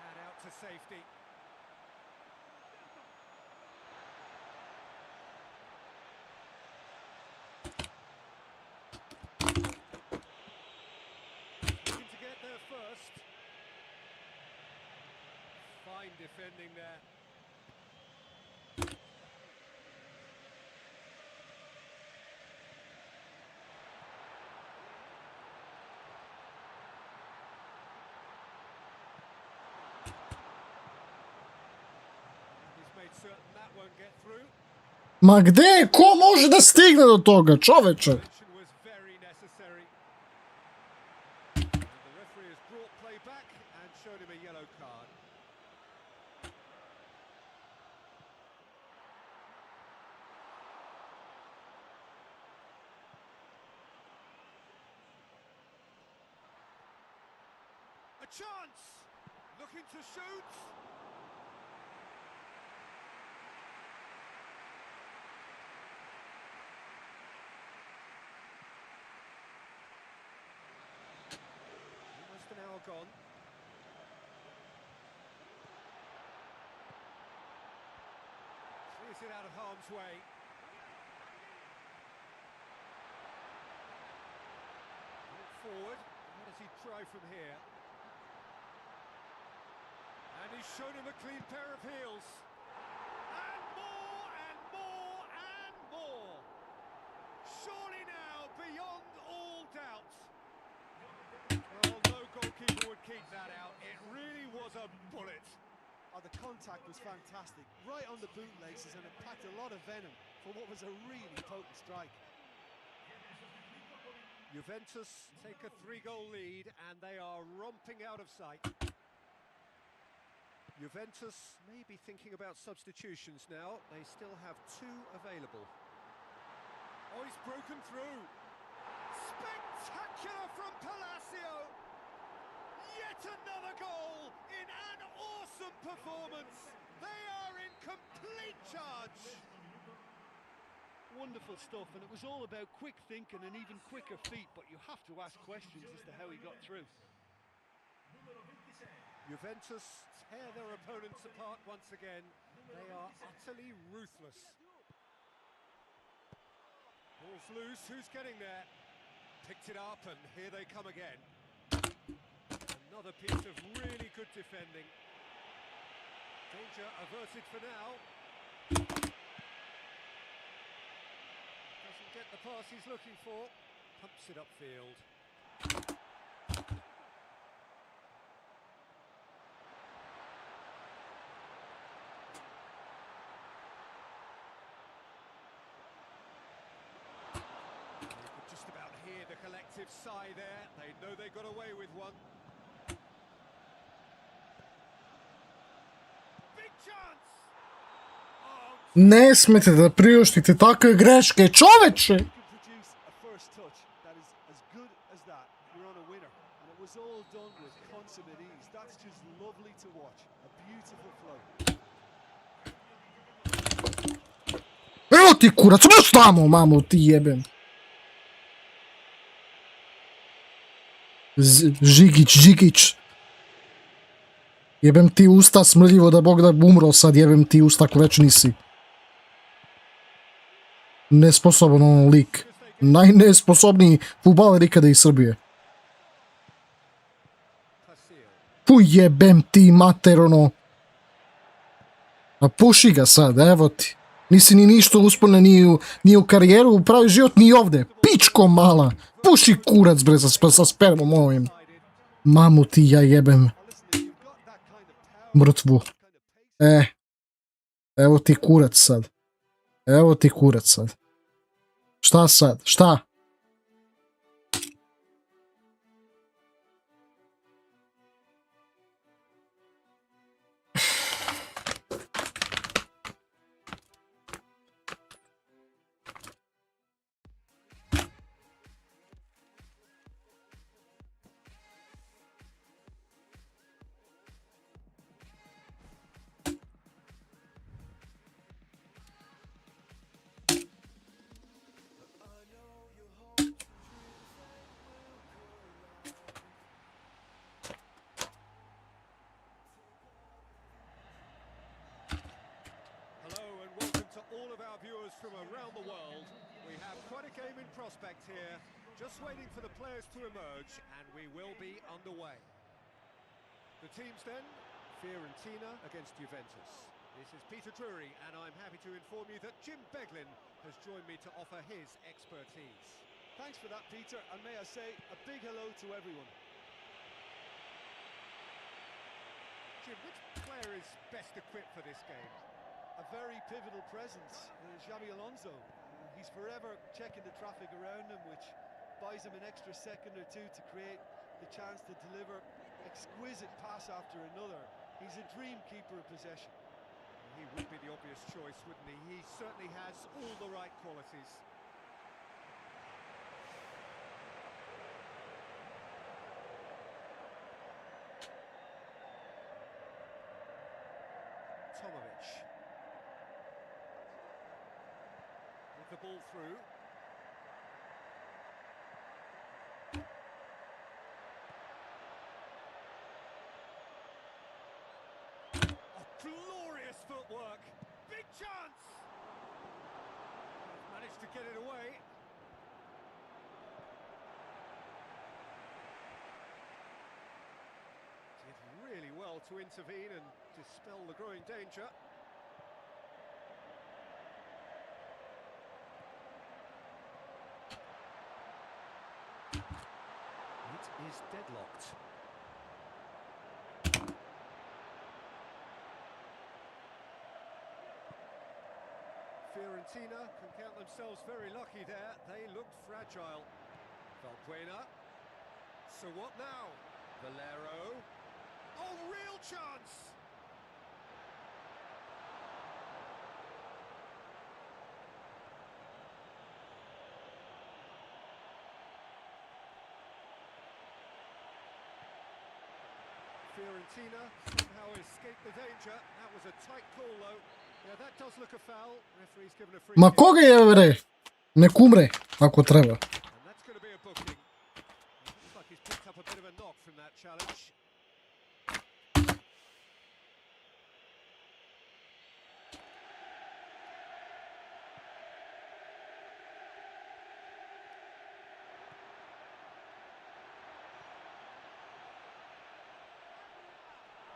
And out to safety. Looking to get there first. Fine defending there. Made certain that won't get through. Ma gde? Ko može da stigne do toga, čoveče? Intervention was very necessary. And the referee has brought play back and showed him a yellow card. A chance! Looking to shoot! Almost an hour gone. Clears it out of harm's way. Look forward. How does he try from here? And he's shown him a clean pair of heels. And more and more and more. Surely now, beyond all doubt. Well, no goalkeeper would keep that out. It really was a bullet. Oh, the contact was fantastic, right on the bootlaces, and it packed a lot of venom for what was a really potent strike. Juventus take a 3-goal lead and they are romping out of sight. Juventus may be thinking about substitutions now. They still have 2 available. Oh, he's broken through. Spectacular from Palacio. Yet another goal in an awesome performance. They are in complete charge. Wonderful stuff, and it was all about quick thinking and even quicker feet, but you have to ask questions as to how he got through. Juventus tear their opponents apart once again. They are utterly ruthless. Ball's loose, who's getting there? Picked it up and here they come again. Another piece of really good defending. Danger averted for now. Doesn't get the pass he's looking for. Pumps it upfield. Just about hear the collective sigh there. They know they got away with one. Big chance! Oh, Ne smete da priuštite takve greške, čoveče! You can produce a first touch that is as good as that. You're on a winner, and it was all done with consummate ease. That's just lovely to watch. A beautiful flow. Evo ti kurac, baš tamo, mamu ti jebem. Žigić. Jebem ti usta smrljivo da Bog da umro sad, jebem ti usta ako već nisi. Nesposoban on lik. Najnesposobniji fudbaler ikada iz Srbije. Puj jebem ti mater ono. A puši ga sad, evo ti. Nisi ni ništa uspone ni u karijeru, u pravi život, ni ovde. Pičko mala. Puši kurac bre sa spermom ovim. Mamu ti ja jebem. Mrtvu. Evo ti kurac sad. Evo ti kurac sad. Šta sad? Šta? From around the world, we have quite a game in prospect here, just waiting for the players to emerge, and we will be underway. The teams then, Fiorentina against Juventus. This is Peter Drury, and I'm happy to inform you that Jim Beglin has joined me to offer his expertise. Thanks for that, Peter, and may I say a big hello to everyone. Jim, which player is best equipped for this game? A very pivotal presence, Xabi Alonso. He's forever checking the traffic around him, which buys him an extra second or two to create the chance to deliver exquisite pass after another. He's a dream keeper of possession. He would be the obvious choice, wouldn't he? He certainly has all the right qualities. Tomovic. The ball through. Oh, glorious footwork. Big chance. Managed to get it away. Did really well to intervene and dispel the growing danger. Is deadlocked. Fiorentina can count themselves very lucky there. They looked fragile. Valbuena. So what now? Valero. Oh, real chance! Fiorentina somehow escaped the danger. That was a tight call though. Yeah, that does look a foul. Referee's given a free Ma kick. koga je bre? Nek umre, ako treba. And that's going to be a booking. It looks like he's picked up a bit of a knock from that challenge.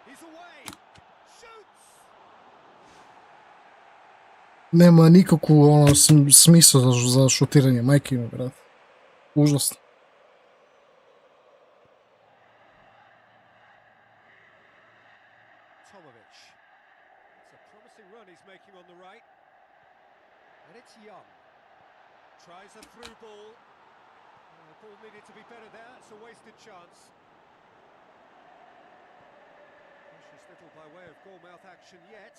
He's away. Shoots. Nema nikakvu ono smisla za šutiranje, majke ima, brat. Užasno. Tomovic. It's a promising run he's making on the right. And it's Young. Tries a through ball. The ball needed to be better there. It's a wasted chance. Precious little by way of goal-mouth action yet.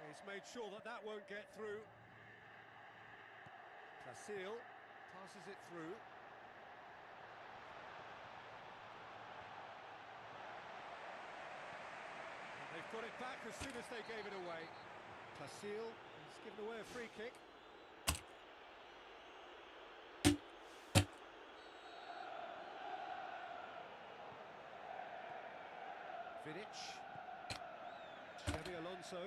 He's made sure that that won't get through. Placil passes it through. And they've got it back as soon as they gave it away. Placil has given away a free kick. Vidic. Xabi Alonso.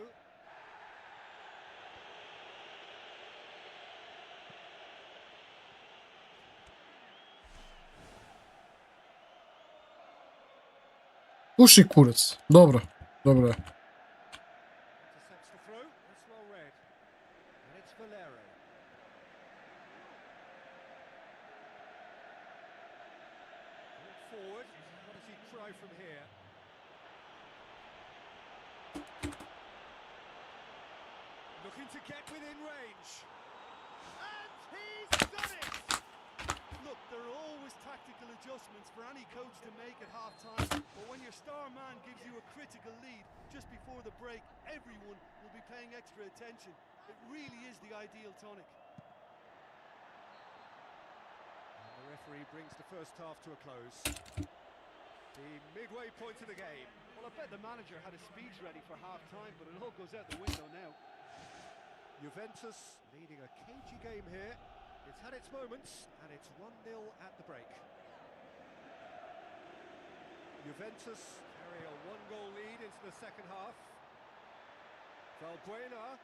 Puši kurac. Dobro, dobro je. Intercepts the throw. That's well read. And it's Valero. Brought forward. What does he try from here? Looking to get within range. And he's done it! Look, there are always tactical adjustments for any coach to make at half-time, but when your star man gives you a critical lead just before the break, everyone will be paying extra attention. It really is the ideal tonic. And the referee brings the first half to a close. The midway point of the game. Well, I bet the manager had a speech ready for half-time, but it all goes out the window now. Juventus leading a cagey game here. It's had its moments, and it's 1-0 at the break. Juventus carry a one-goal lead into the second half. Valbuena.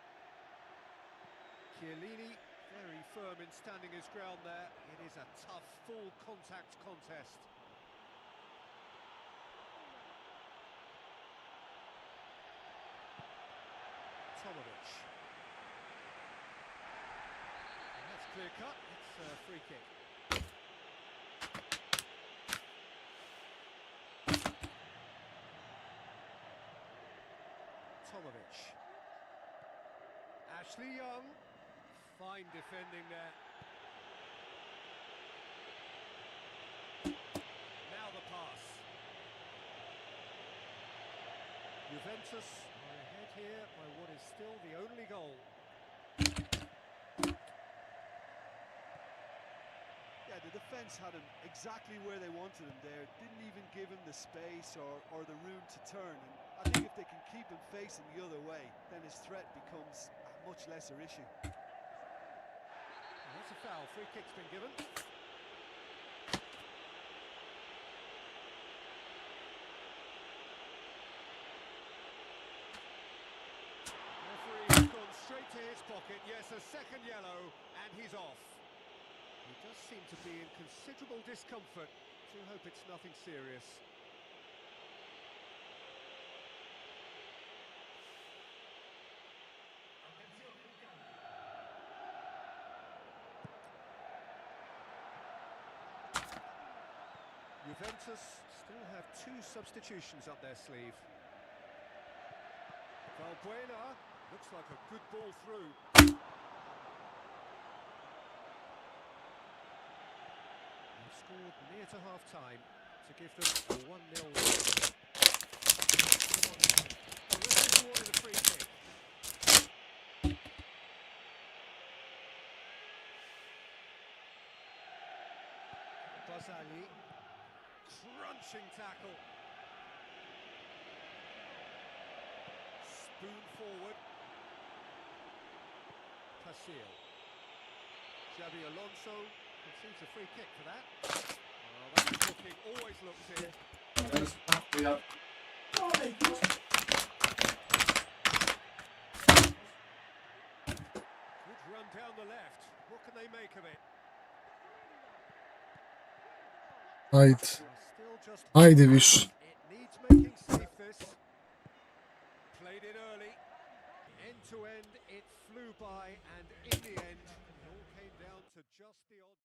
Chiellini very firm in standing his ground there. It is a tough, full-contact contest. Tomovic. And that's clear cut. It's a free kick. Tomovic. Ashley Young. Fine defending there. Now the pass. Juventus are ahead here by what is still the only goal. Yeah, the defence had him exactly where they wanted him there. Didn't even give him the space or the room to turn. And I think if they can keep him facing the other way, then his threat becomes a much lesser issue. And that's a foul. Free kick's been given. Referee's gone straight to his pocket. Yes, a second yellow, and he's off. He does seem to be in considerable discomfort. Do hope it's nothing serious. Juventus still have two substitutions up their sleeve. Valbuena looks like a good ball through. scored near to half-time to give them a 1-0 lead. The referee awarded a free kick. Bazali, crunching tackle. Spoon forward. Pasil. Xabi Alonso conceives a free kick for that. Oh, that's looking, always looks in. Good run down the left. What can they make of it? Ajde. Still just Ajde više. it needs making safe this. Played it early. End to end, it flew by, and in the end, it all came down to just the odd.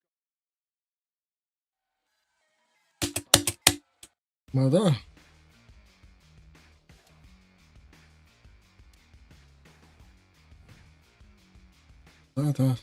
Ma da. Da.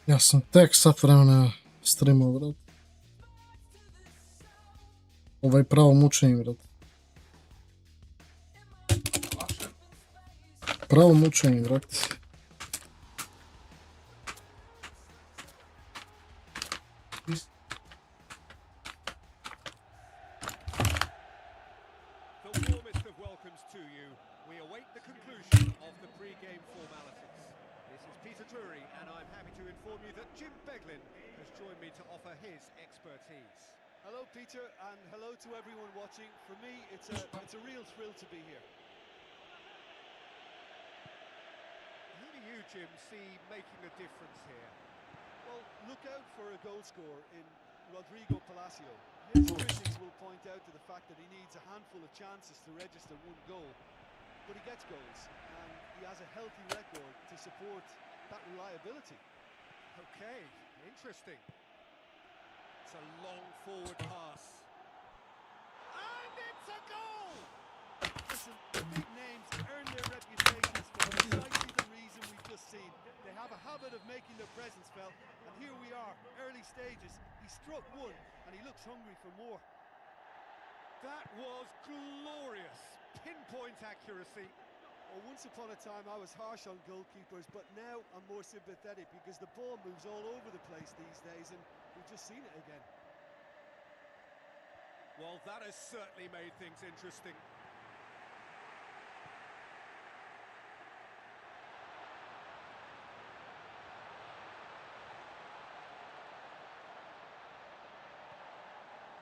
Ja sam tek sat vremena streamao, brat. Ovaj pravo mučenje, brat. Pravo mučenje, brat. The warmest of welcomes to you. We await the conclusion of the pre-game formalities. This is Peter Drury, and I'm happy to inform you that Jim Beglin has joined me to offer his expertise. Hello, Peter, and hello to everyone watching. For me, it's a real thrill to be here. Who do you, Jim, see making a difference here? Well, look out for a goal scorer in Rodrigo Palacio. His critics will point out to the fact that he needs a handful of chances to register one goal, but he gets goals, and he has a healthy record to support that reliability. Okay, interesting. It's a long forward pass. And it's a goal! Listen, the big names earn their reputations for precisely the reason we've just seen. They have a habit of making their presence felt, and here we are, early stages. He struck one, and he looks hungry for more. That was glorious. Pinpoint accuracy. Well, once upon a time I was harsh on goalkeepers, but now I'm more sympathetic because the ball moves all over the place these days, and we've just seen it again. Well, that has certainly made things interesting.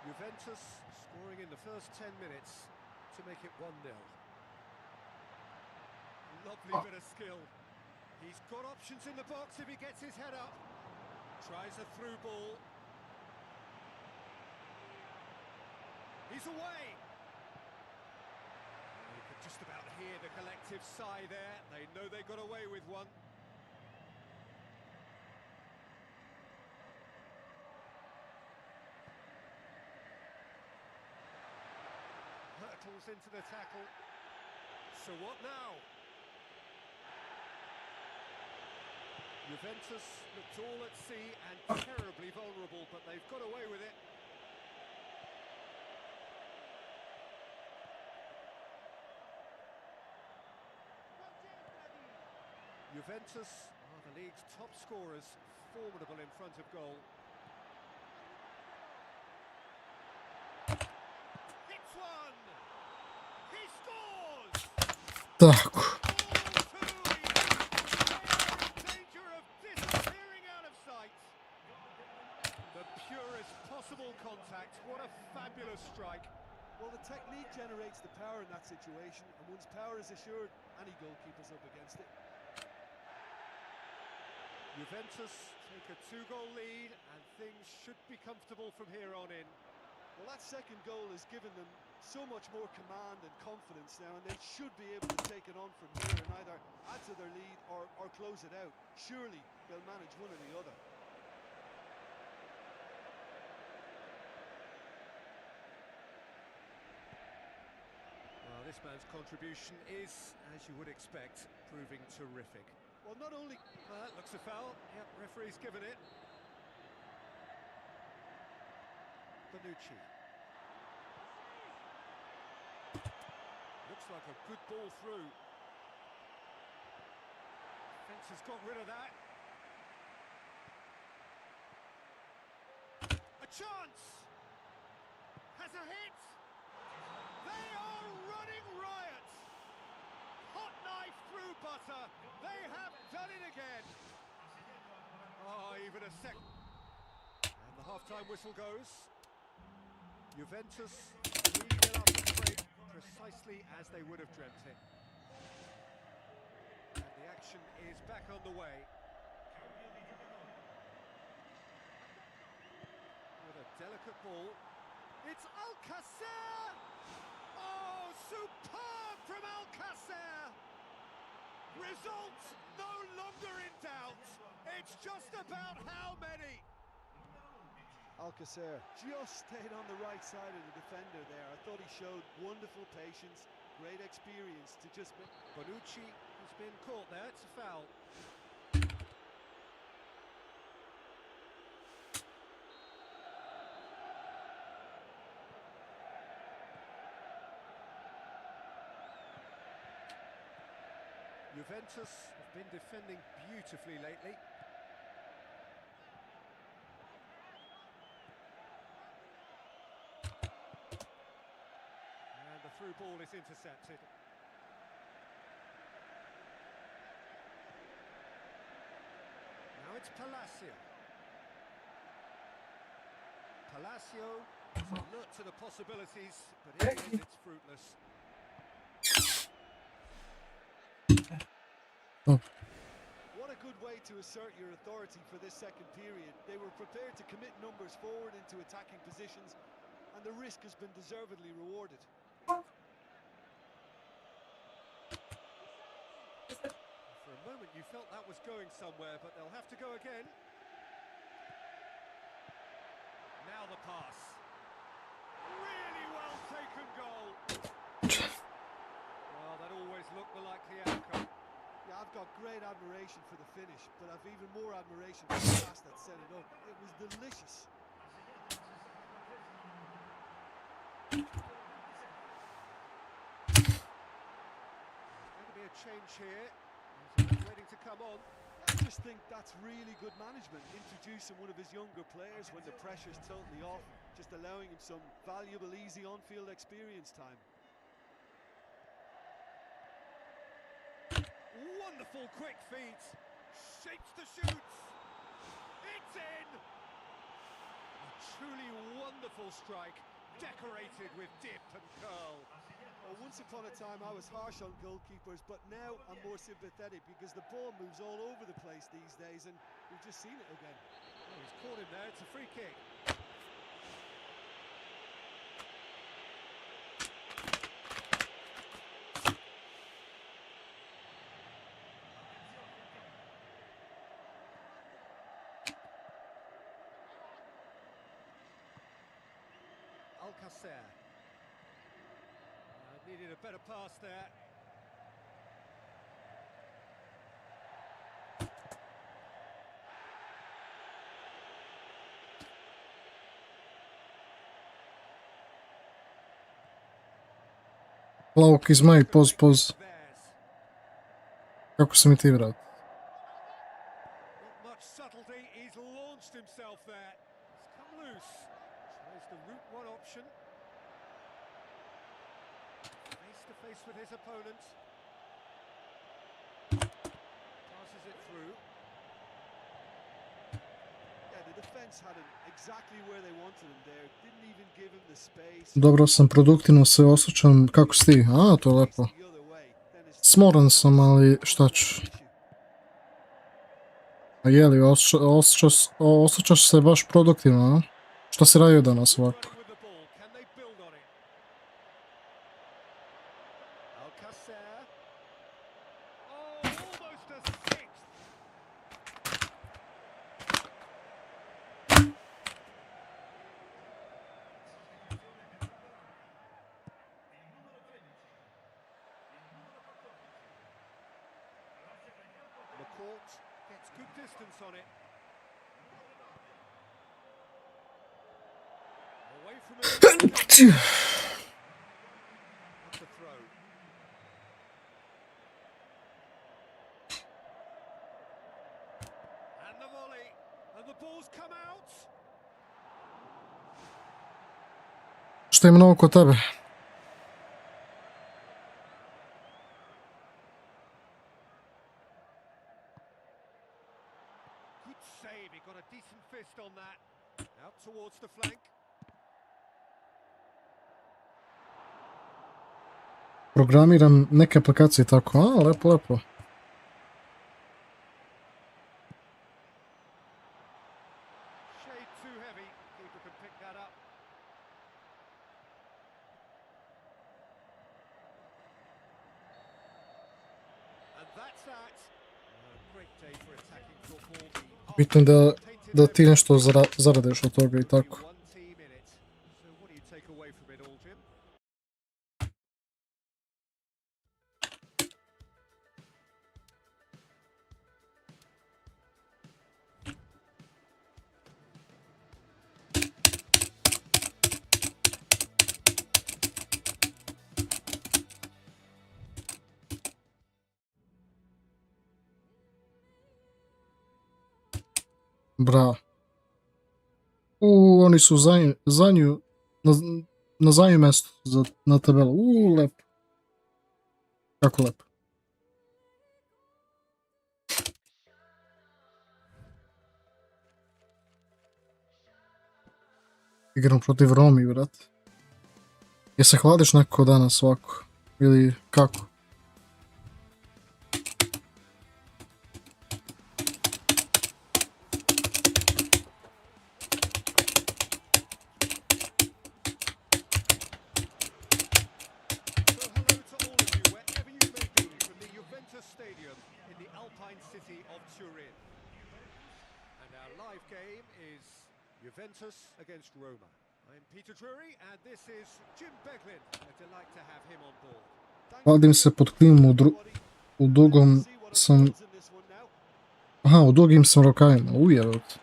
Juventus scoring in the first 10 minutes to make it 1-0. Lovely bit of skill. He's got options in the box if he gets his head up. Tries a through ball. He's away. You could just about hear the collective sigh there. They know they got away with one. Hurtles into the tackle. So what now? Juventus looked all at sea and terribly vulnerable, but they've got away with it. Juventus are the league's top scorers, formidable in front of goal. Hits one! He scores! Tako. Danger of disappearing out of sight. The purest possible contact. What a fabulous strike. Well, the technique generates the power in that situation, and once power is assured, any goalkeeper's up against it. Juventus take a 2-goal lead, and things should be comfortable from here on in. Well, that second goal has given them so much more command and confidence now, and they should be able to take it on from here and either add to their lead or close it out. Surely they'll manage one or the other. Well, this man's contribution is, as you would expect, proving terrific. Well, not only... That looks a foul. Yep, referee's given it. Bonucci. Looks like a good ball through. Fence has got rid of that. A chance! Has a hit! They are running riot! Hot knife through butter. They have done it again. Oh, even a sec. And the half-time whistle goes. Juventus lead it up the break precisely as they would have dreamt it. And the action is back on the way. With a delicate ball. It's Alcacer! Oh, superb from Alcacer! Result no longer in doubt. It's just about how many. Alcacer just stayed on the right side of the defender there. I thought he showed wonderful patience, great experience to just... Bonucci has been caught there. It's a foul. Juventus have been defending beautifully lately. And the through ball is intercepted. Now it's Palacio. Palacio is alert to the possibilities, but in the end it's fruitless. What a good way to assert your authority for this second period. They were prepared to commit numbers forward into attacking positions, and the risk has been deservedly rewarded. For a moment you felt that was going somewhere, but they'll have to go again. Now the pass. Really well taken goal. Well, that always looked the likely outcome. Yeah, I've got great admiration for the finish, but I've even more admiration for the pass that set it up. It was delicious. There's going to be a change here. He's waiting to come on. I just think that's really good management, introducing one of his younger players when the pressure's totally off, just allowing him some valuable, easy on-field experience time. Wonderful quick feet. Shapes the shoots. It's in. A truly wonderful strike, decorated with dip and curl. Well, once upon a time I was harsh on goalkeepers, but now I'm more sympathetic because the ball moves all over the place these days, and we've just seen it again. Oh, he's caught him there. It's a free kick. Alcacer. Needed a better pass there. Lauk iz Maj, poz. Kako se mi ti vrat? off there. It's come loose. Tries the route one option. Face to face with his opponent. Passes it through. Yeah, the defense had him exactly where they wanted him there. Didn't even give him the space. Dobro sam, produktivno se osjećam. Kako si ti? A, to je lepo. The other way. Then his Smoran sam, ali šta ću? A je li, osjećaš se baš produktivno, a? Šta si radio danas ovako? with the ball. Can they build on it? Alcacer. Oh, almost a sixth. McCourt gets good distance on it. Away from it. That's the throw. And the volley. And the ball's come out. Šta ima novo kod tebe? Good save. He got a decent fist on that. Out towards the flank. Programiram neke aplikacije tako. A, lepo, lepo. Shade too heavy. Keeper can pick that up. And that's that. A great day for attacking football. Bitno je da ti nešto zaradiš od toga i tako. One team in it. So what do you take away from it all, Jim? Bra. Oni su na zadnjem mjestu na tabelu. Lepo. Kako lepo. Igram protiv Romi, brat. Je se hladiš neko danas ovako? Ili kako? Juventus against Roma. I'm Peter Drury and this is Jim Beglin. A delight to have him on board. Vadim se pod klimu u dugom sam... Aha, u dugim sam rokavima. Ujevot. So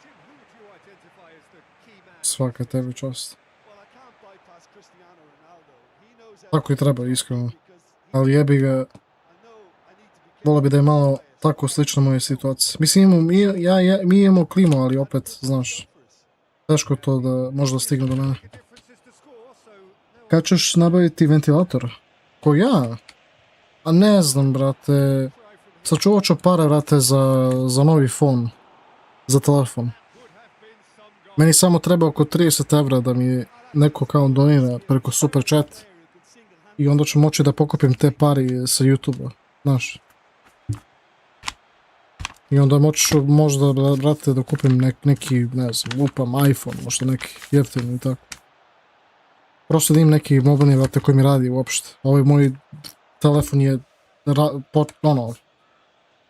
Jim, who would you identify as the key man? Svaka tebi čast. Well, I can't bypass Cristiano Ronaldo. He knows Tako i treba, iskreno. because he- Ali jebi ga, I know I need to be volio bi da je malo tako slično moje situacije. Mislim, mi imamo klimu, ali opet, znaš, teško to da možda stigne do mene. differences to score, so no Kad ćeš nabaviti ventilator? Ko ja? A ne znam, brate. Sačuvat ću pare, brate, za novi fon. Za telefon. Meni samo treba oko 30 evra da mi neko kao donira preko super chat. I onda ću moći da pokupim te pari sa YouTube-a. Znaš. I onda moću možda, brate, da kupim neki, ne znam, lupam iPhone, možda neki jeftin i tako. Prosto da imam neki mobilni, brate, koji mi radi uopšte. Ovaj moj telefon je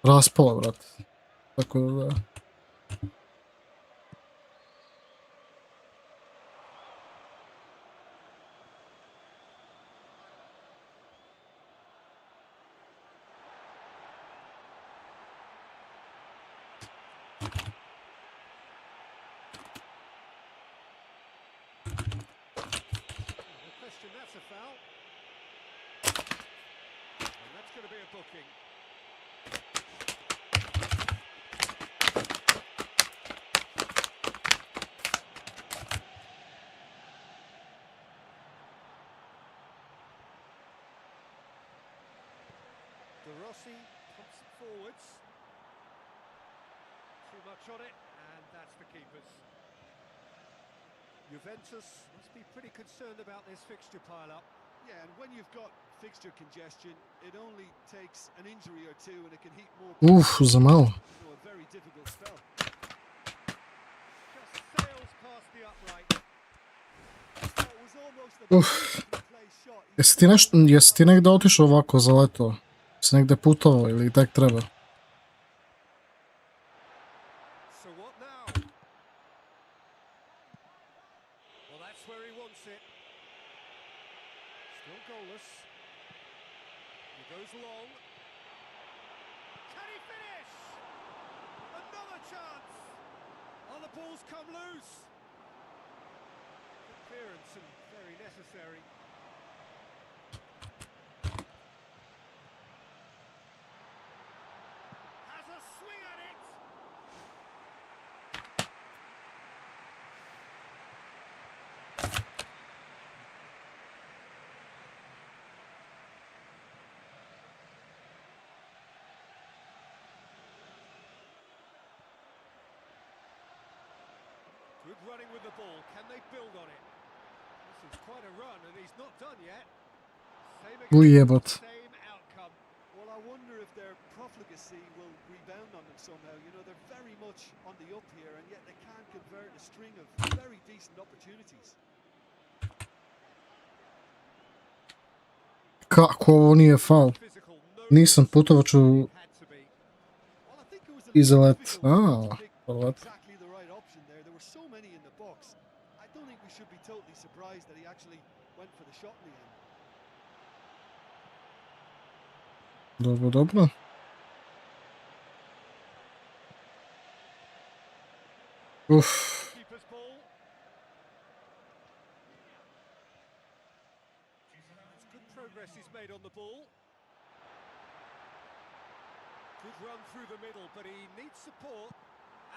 raspala, brate. Tako da... question, that's a foul. And that's going to be a booking. Rossi pumps it forwards. Too much on it, and that's the keepers. Juventus must be pretty concerned about this fixture pile-up. Yeah, and when you've got fixture congestion, it only takes an injury or two and it can heat more. Za malo. A very difficult spell. Just sails past the upright. It was almost a play shot. Jesi ti negdje otišao ovako za leto? Jesi negdje putovao ili tek treba? So what now? Well, that's where he wants it. Still goalless. He goes long. Can he finish? Another chance. Oh, the ball's come loose. Good clearance and very necessary. Has a swing at it. Good running with the ball. Can they build on it? This is quite a run, and he's not done yet. Same Ujebot. same outcome. Well, I wonder if their profligacy will rebound on them somehow. You know, they're very much on the up here, and yet they can't convert a string of very decent opportunities. Kako ovo nije faul? Physical, no Nisam, putovat ću had to be. Well, I think it was a iza little let. difficult to pick Let. exactly the right option there. There were so many in the box. I don't think we should be totally surprised that he actually went for the shot in the end. Dobro, dobro. Keeper's ball. It's good progress he's made on the ball. Good run through the middle, but he needs support.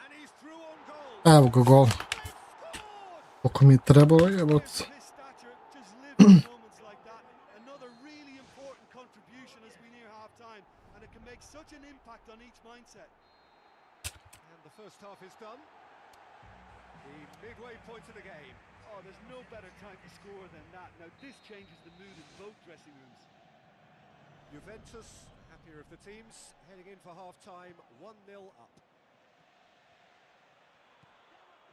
And he's through on goal. Evo ga gol. They've scored! Koliko mi je trebalo, jebot. His stature just lives in moments like that. Another really important contribution as we near half time, and it can make such an impact on each mindset. And the first half is done. The midway point of the game. Oh, there's no better time to score than that. Now this changes the mood in both dressing rooms. Juventus, happier of the teams, heading in for half-time, 1-0 up.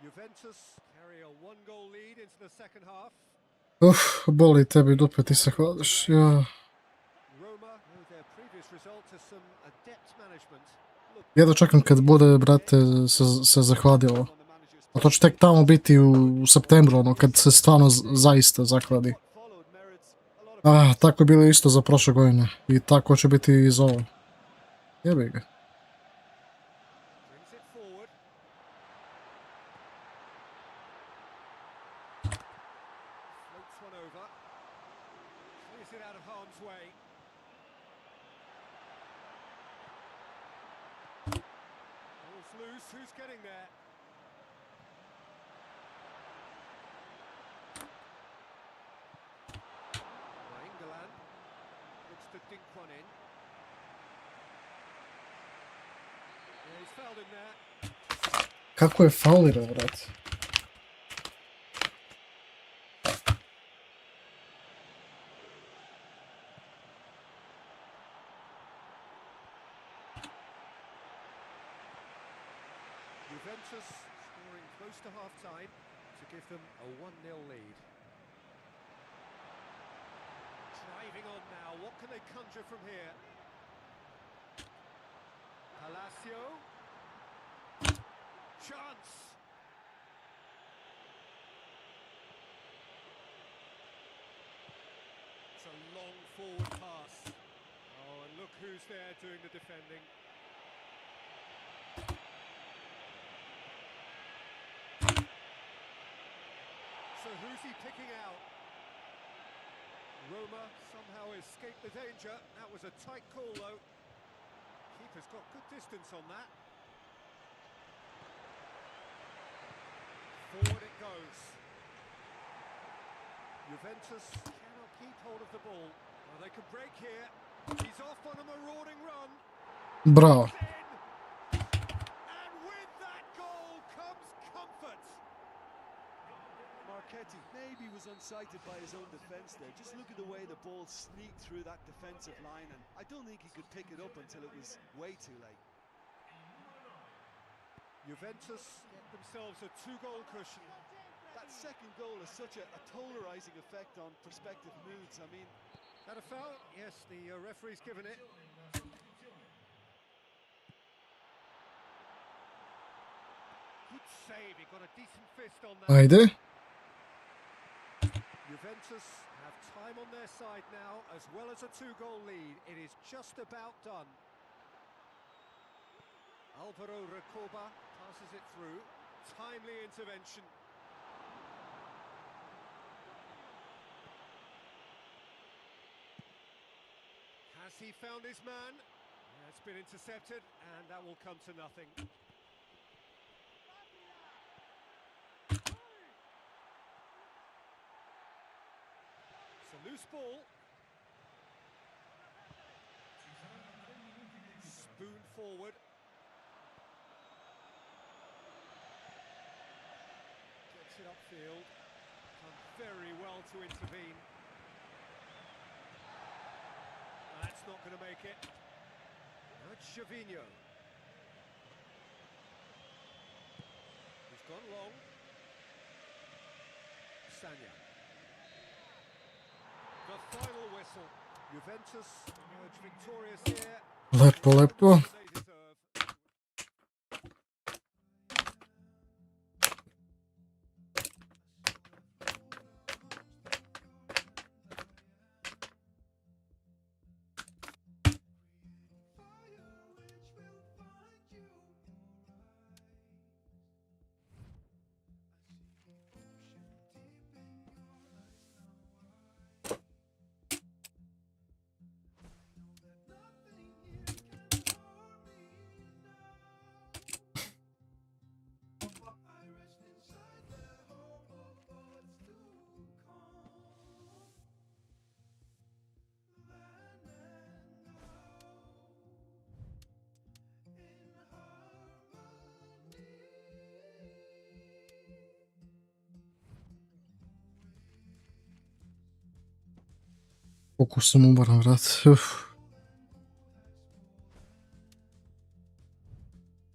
Juventus carry a one-goal lead into the second half. Boli tebi dupe, ti se hladiš. Ja. Roma owe their previous result to some adept management. Look, Jedva čekam kad bude, brate, se zahladilo. On the manager's A to će tek tamo biti u septembru, ono, kad se stvarno zaista zahladi. what followed merits a lot of Tako je bilo isto za prošle godine. I tako će biti i za ovo. Jebi ga. brings it forward. Floats one over. Clears it out of harm's way. Ball's loose. Who's getting there? England looks to dink one in. Yeah, he's fouled him there. Kako je faulirao, brate? Juventus scoring close to half-time to give them a 1-0 lead. Driving on now, what can they conjure from here? Palacio. Chance! It's a long forward pass. Oh, and look who's there doing the defending. So who's he picking out? Roma somehow escaped the danger. That was a tight call though. Keeper's got good distance on that. Forward it goes. Juventus cannot keep hold of the ball. Well, they can break here. He's off on a marauding run. Bravo. In. And with that goal comes comfort. Marchetti maybe was unsighted by his own defence there. Just look at the way the ball sneaked through that defensive line, and I don't think he could pick it up until it was way too late. Juventus get themselves a 2-goal cushion. That second goal has such a polarising effect on prospective moods. I mean, That a foul? Yes, the referee's given it. Good save, he got a decent fist on that. Ajde. Juventus have time on their side now, as well as a 2-goal lead. It is just about done. Alvaro Recoba passes it through. Timely intervention. Has he found his man? Yeah, it's been intercepted, and that will come to nothing. It's a loose ball. Spoon forward. Gets it upfield. Done very well to intervene. That's not going to make it. That's Chavinho. He's gone long. Sanya. The final whistle. Juventus emerge victorious here. Lepo, lepo. They deserve. Koliko sam umoran, vrat.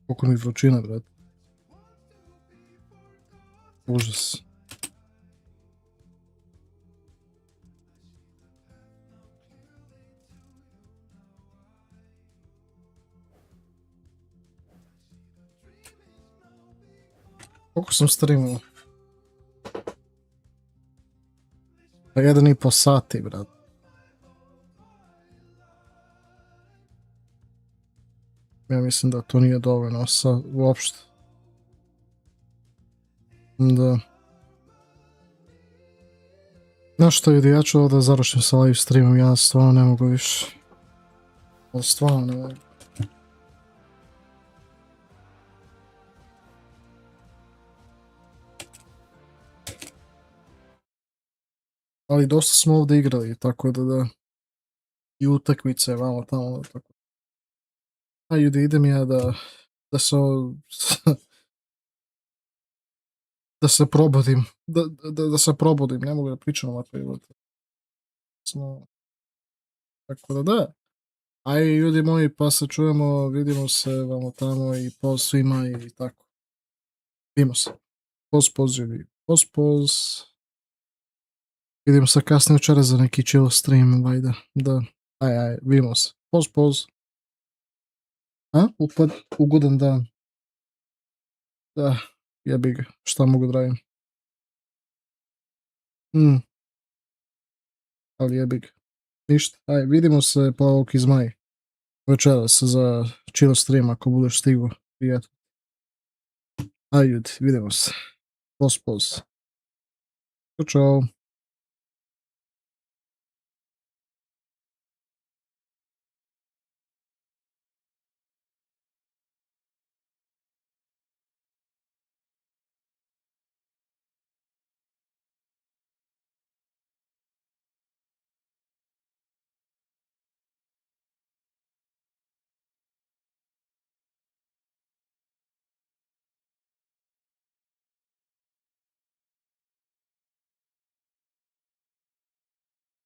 Koliko mi vrućina, vrat. Užas. Koliko sam streamao? Pa 1,5 sati, brat. Ja mislim da to nije dovoljno uopšte. Da. Znaš što vidi, ja ću ovdje završim sa live streamom, ja stvarno ne mogu više. Ali stvarno ne mogu. Ali dosta smo ovdje igrali, tako da. I utakmice, vamo tamo, tako. A ljudi, idem ja da se da se probudim, da se probudim, ne mogu da pričam ovako i tako da. Aj ljudi moji, pa se čujemo, vidimo se vamo tamo i poz svima i tako. Vidimo se. Poz ljudi, poz. Vidimo se kasnije večera za neki chill stream, vajda, da. Aj, vidimo se. Poz. A? Ugodan dan. Da, jebi ga, šta mogu da radim. Ali jebi ga. Ništa, aj, vidimo se plavok iz Maj. Večeras za chill stream ako budeš stigo. Prijatno. Aj ljudi, vidimo se. Poz. Ćao.